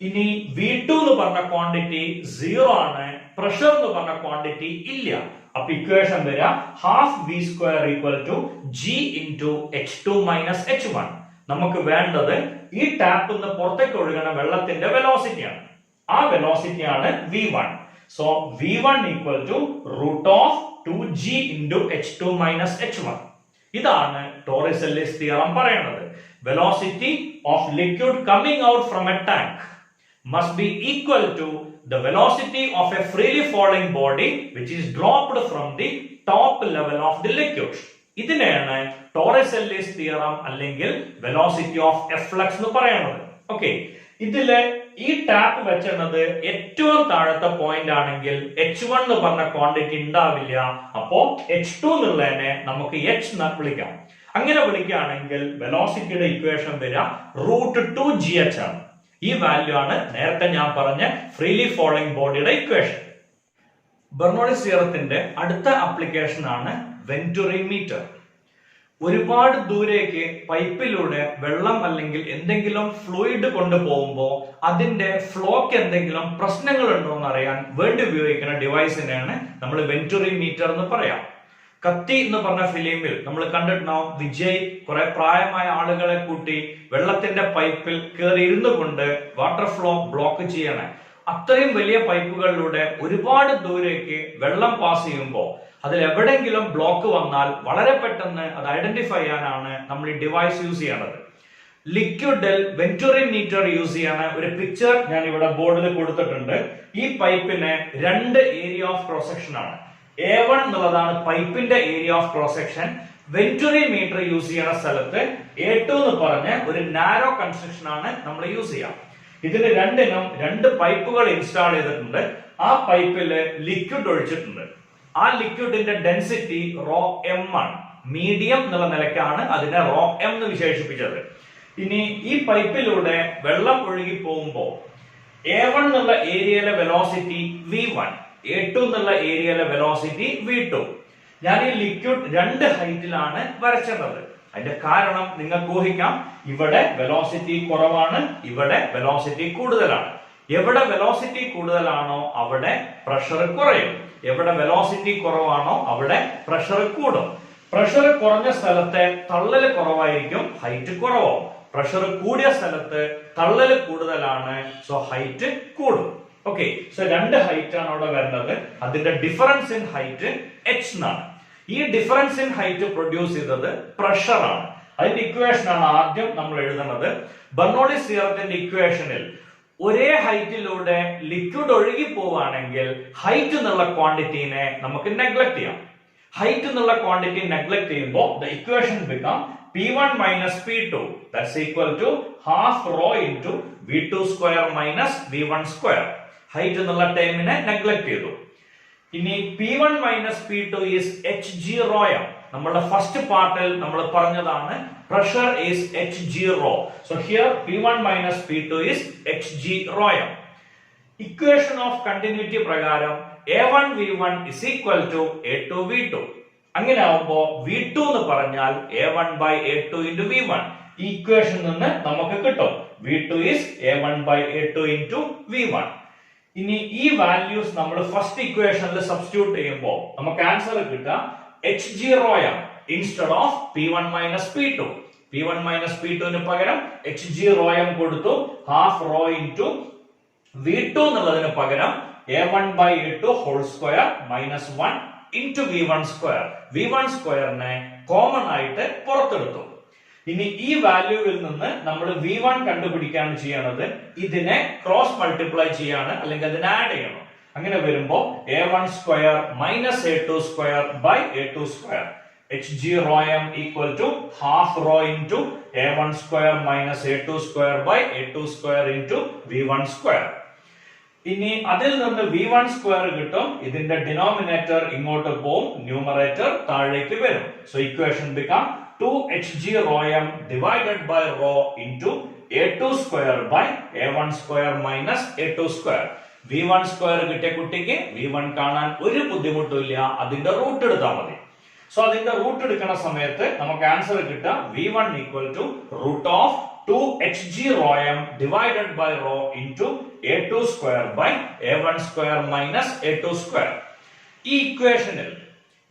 ഇനി v2 എന്ന് പറഞ്ഞ ക്വാണ്ടിറ്റി 0 ആണ്, പ്രഷർ എന്ന് പറഞ്ഞ ക്വാണ്ടിറ്റി ഇല്ല. അപ്പൊ ഇക്വേഷൻ വരിക half v² equal to g into h2 minus h1. നമുക്ക് വേണ്ടത് ഈ ടാപ്പിൽ നിന്ന് പുറത്തേക്ക് ഒഴുകണ വെള്ളത്തിന്റെ വെലോസിറ്റിയാണ്. ആ വെലോസിറ്റിയാണ് v1. So v1 equal to √2g into h2 minus h1. ഇതാണ് ടോറിസെല്ലിസ് തിയറം പറയുന്നത്. Velocity of liquid coming out from a tank must be equal to the velocity of a freely falling body which is dropped from the top level of the liquid. ഇതിനെയാണ് ടോറിസെല്ലിസ് theorem അല്ലെങ്കിൽ velocity of efflux എന്ന് പറയുന്നത്. Okay, ഇതില് ഈ tap വെച്ചിരുന്നത് ഏറ്റവും താഴത്തെ point ആണെങ്കിൽ h1 എന്ന് പറഞ്ഞ ക്വാണ്ടിറ്റി ഉണ്ടാവില്ല. അപ്പോ h2 എന്നുള്ളതിനെ നമുക്ക് h എന്ന് വിളിക്കാം. അങ്ങനെ വിളിക്കുകയാണെങ്കിൽ വെലോസിറ്റിയുടെ ഇക്വേഷൻ വരിക √2gh ആണ്. ഈ വാല്യൂ ആണ് നേരത്തെ ഞാൻ പറഞ്ഞ ഫ്രീലി ഫോളിംഗ് ബോഡിയുടെ ഇക്വേഷൻ. ബെർണോളിസ് തിയറത്തിന്റെ അടുത്ത ആപ്ലിക്കേഷൻ ആണ് വെന്റുറി മീറ്റർ. ഒരുപാട് ദൂരേക്ക് പൈപ്പിലൂടെ വെള്ളം അല്ലെങ്കിൽ എന്തെങ്കിലും ഫ്ലൂയിഡ് കൊണ്ടുപോകുമ്പോൾ അതിന്റെ ഫ്ലോക്ക് എന്തെങ്കിലും പ്രശ്നങ്ങൾ ഉണ്ടോ എന്ന് അറിയാൻ വേണ്ടി ഉപയോഗിക്കുന്ന ഡിവൈസിനെയാണ് നമ്മൾ വെന്റുറി മീറ്റർ എന്ന് പറയാം. കത്തി എന്ന് പറഞ്ഞ ഫിലിമിൽ നമ്മൾ കണ്ടിട്ടുണ്ടാവും, വിജയ് കുറെ പ്രായമായ ആളുകളെ കൂട്ടി വെള്ളത്തിന്റെ പൈപ്പിൽ കയറി ഇരുന്നു കൊണ്ട് വാട്ടർ ഫ്ലോ ബ്ലോക്ക് ചെയ്യണേ. അത്രയും വലിയ പൈപ്പുകളിലൂടെ ഒരുപാട് ദൂരേക്ക് വെള്ളം പാസ് ചെയ്യുമ്പോൾ അതിൽ എവിടെയെങ്കിലും ബ്ലോക്ക് വന്നാൽ വളരെ പെട്ടെന്ന് അത് ഐഡന്റിഫൈ ചെയ്യാനാണ് നമ്മൾ ഈ ഡിവൈസ് യൂസ് ചെയ്യണത്. ലിക്വിഡിൽ വെന്റുറി മീറ്റർ യൂസ് ചെയ്യണ ഒരു പിക്ചർ ഞാൻ ഇവിടെ ബോർഡിൽ കൊടുത്തിട്ടുണ്ട്. ഈ പൈപ്പിന് രണ്ട് ഏരിയ ഓഫ് ക്രോസ് സെക്ഷൻ ആണ്. A1 എന്നുള്ളതാണ് പൈപ്പിന്റെ area of cross section. Venturi meter use ചെയ്യണ സ്ഥലത്ത് A2 എന്ന് പറഞ്ഞ ഒരു നാരോ കൺസ്ട്രക്ഷൻ ആണ് നമ്മൾ യൂസ് ചെയ്യാം. ഇതിന് രണ്ടിനും രണ്ട് പൈപ്പുകൾ ഇൻസ്റ്റാൾ ചെയ്തിട്ടുണ്ട്. ആ പൈപ്പില് ലിക്വിഡ് ഒഴിച്ചിട്ടുണ്ട്. ആ ലിക്വിഡിന്റെ ഡെൻസിറ്റി ρm ആണ്. മീഡിയം എന്നുള്ള നിലയ്ക്കാണ് അതിനെ ρm എന്ന് വിശേഷിപ്പിച്ചത്. ഇനി ഈ പൈപ്പിലൂടെ വെള്ളം ഒഴുകി പോകുമ്പോൾ A1 എന്നുള്ള ഏരിയയിലെ വെലോസിറ്റി v1, A2 എന്നുള്ള ഏരിയയിലെ വെലോസിറ്റി v2. ഞാൻ ഈ ലിക്വിഡ് രണ്ട് ഹൈറ്റിലാണ് വരച്ചത്. അതിന്റെ കാരണം നിങ്ങൾക്ക് ഊഹിക്കാം, ഇവിടെ വെലോസിറ്റി കുറവാണ്, ഇവിടെ വെലോസിറ്റി കൂടുതലാണ്. എവിടെ വെലോസിറ്റി കൂടുതലാണോ അവിടെ പ്രഷർ കുറയും, എവിടെ വെലോസിറ്റി കുറവാണോ അവിടെ പ്രഷർ കൂടും. പ്രഷർ കുറഞ്ഞ സ്ഥലത്തെ തള്ളല് കുറവായിരിക്കും, ഹൈറ്റ് കുറവാകും. പ്രഷർ കൂടിയ സ്ഥലത്ത് തള്ളല് കൂടുതലാണ്, സോ ഹൈറ്റ് കൂടും. ഓക്കെ, സോ രണ്ട് ഹൈറ്റ് ആണ് അവിടെ വരുന്നത്. അതിന്റെ ഡിഫറൻസ് ഇൻ ഹൈറ്റ് h എന്നാണ്. ഈ ഡിഫറൻസ് ഇൻ ഹൈറ്റ് പ്രൊഡ്യൂസ് ചെയ്തത് പ്രഷർ ആണ്. അതിന്റെ ഇക്വേഷൻ ആണ് ആദ്യം നമ്മൾ എഴുതുന്നത്. ബെർണോളിസ് തിയറത്തിന്റെ ഇക്വേഷനിൽ ഒരേ ഹൈറ്റിലൂടെ ലിക്വിഡ് ഒഴുകി പോവുകയാണെങ്കിൽ ഹൈറ്റ് എന്നുള്ള ക്വാണ്ടിറ്റിനെ നമുക്ക് നെഗ്ലക്ട് ചെയ്യാം. ഹൈറ്റ് എന്നുള്ള ക്വാണ്ടിറ്റി നെഗ്ലക്ട് ചെയ്യുമ്പോൾ the equation become P1 minus P2 that's equal to half rho into V2² minus V1². Height എന്നുള്ള ടേമിനെ നെഗ്ലക്ട് ചെയ്തു. ഇനി P1 minus P2 is hg rho. നമ്മളുടെ ഫസ്റ്റ് പാർട്ടിൽ നമ്മൾ പറഞ്ഞതാണ് pressure is hg rho. So here P1 minus P2 is hg rho. Equation of continuity പ്രകാരം A1 V1 is equal to A2 V2. അങ്ങനെ ആവുമ്പോ V2 എന്ന് പറഞ്ഞാൽ A1 by A2 into V1. ഈ ഇക്വേഷൻ നിന്ന് നമുക്ക് കിട്ടും V2 is A1 by A2 into V1. ഇനി ഈ വാല്യൂസ് നമ്മൾ ഫസ്റ്റ് ഇക്വേഷനിൽ സബ്സ്റ്റിറ്റ്യൂട്ട് ചെയ്യുമ്പോൾ നമുക്ക് ആൻസർ കിട്ടുക H0m instead of P1 minus P2. P1 minus P2 ന് പകരം H0m കൊടുത്തു, half rho into V2 എന്നുള്ളതിന് പകരം A1 by A2 whole square minus 1 into V1 square. V1 സ്ക്വയറിനെ കോമൺ ആയിട്ട് പുറത്തെടുത്തു. ഇനി ഈ വാല്യൂവിൽ നിന്ന് നമ്മൾ V1 കണ്ടുപിടിക്കാൻ ചെയ്യണത് ഇതിനെ ക്രോസ് മൾട്ടിപ്ലൈ ചെയ്യാണ്, അല്ലെങ്കിൽ അതിനെ ആഡ് ചെയ്യണം. അങ്ങനെ വരുമ്പോ A1 square minus A2 square by A2 square. H0m equal to half rho into A1 square minus A2 square by A2 square into V1 square. ഇനി അതിൽ നിന്ന് V1 സ്ക്വയർ കിട്ടും, ഇതിന്റെ ഡിനോമിനേറ്റർ ഇങ്ങോട്ട് പോകും, ന്യൂമറേറ്റർ താഴേക്ക് വരും. So equation become 2H0m divided by rho into A2 square by A1 square minus A2 square. V1 square കിട്ടിയ കുട്ടിക്ക് V1 കാണാൻ ഒരു ബുദ്ധിമുട്ടില്ല, അതിന്റെ റൂട്ട് എടുത്താൽ മതി. സോ അതിന്റെ റൂട്ട് എടുക്കുന്ന സമയത്ത് നമുക്ക് ആൻസർ കിട്ടുക V1 equal to root of 2H0m divided by rho into A2 square by A1 square minus A2 square. ഈ ഇക്വേഷനിൽ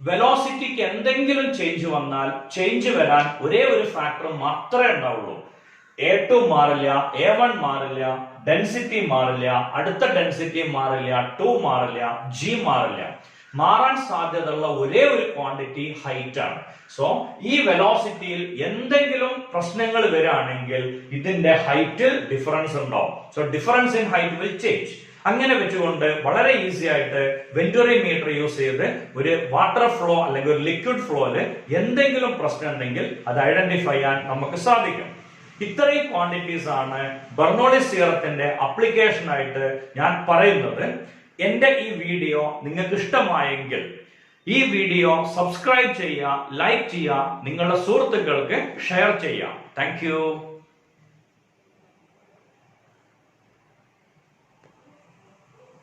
വെലോസിറ്റിക്ക് എന്തെങ്കിലും ചേഞ്ച് വന്നാൽ ചേഞ്ച് വരാൻ ഒരേ ഒരു ഫാക്ടർ മാത്രമേ ഉണ്ടാവുള്ളൂ. A2 മാറില്ല, A1 മാറില്ല, ഡെൻസിറ്റി മാറില്ല, അടുത്ത ഡെൻസിറ്റി മാറില്ല, 2 മാറില്ല, G മാറില്ല. മാറാൻ സാധ്യതയുള്ള ഒരേ ഒരു ക്വാണ്ടിറ്റി ഹൈറ്റ് ആണ്. സോ ഈ വെലോസിറ്റിയിൽ എന്തെങ്കിലും പ്രശ്നങ്ങൾ വരികയാണെങ്കിൽ ഇതിന്റെ ഹൈറ്റിൽ ഡിഫറൻസ് ഉണ്ടാവും. So difference in height will change. അങ്ങനെ വെച്ചുകൊണ്ട് വളരെ ഈസി ആയിട്ട് വെന്റുറി മീറ്റർ യൂസ് ചെയ്ത് ഒരു വാട്ടർ ഫ്ലോ അല്ലെങ്കിൽ ഒരു ലിക്വിഡ് ഫ്ലോയില് എന്തെങ്കിലും പ്രശ്നം ഉണ്ടെങ്കിൽ അത് ഐഡന്റിഫൈ ചെയ്യാൻ നമുക്ക് സാധിക്കും. ഇത്രയും ക്വാണ്ടിറ്റീസ് ആണ് ബെർണോളിസ് തിയറത്തിന്റെ അപ്ലിക്കേഷൻ ആയിട്ട് ഞാൻ പറയുന്നത്. എന്റെ ഈ വീഡിയോ നിങ്ങൾക്ക് ഇഷ്ടമായെങ്കിൽ ഈ വീഡിയോ സബ്സ്ക്രൈബ് ചെയ്യുക, ലൈക്ക് ചെയ്യുക, നിങ്ങളുടെ സുഹൃത്തുക്കൾക്ക് ഷെയർ ചെയ്യുക. Thank you.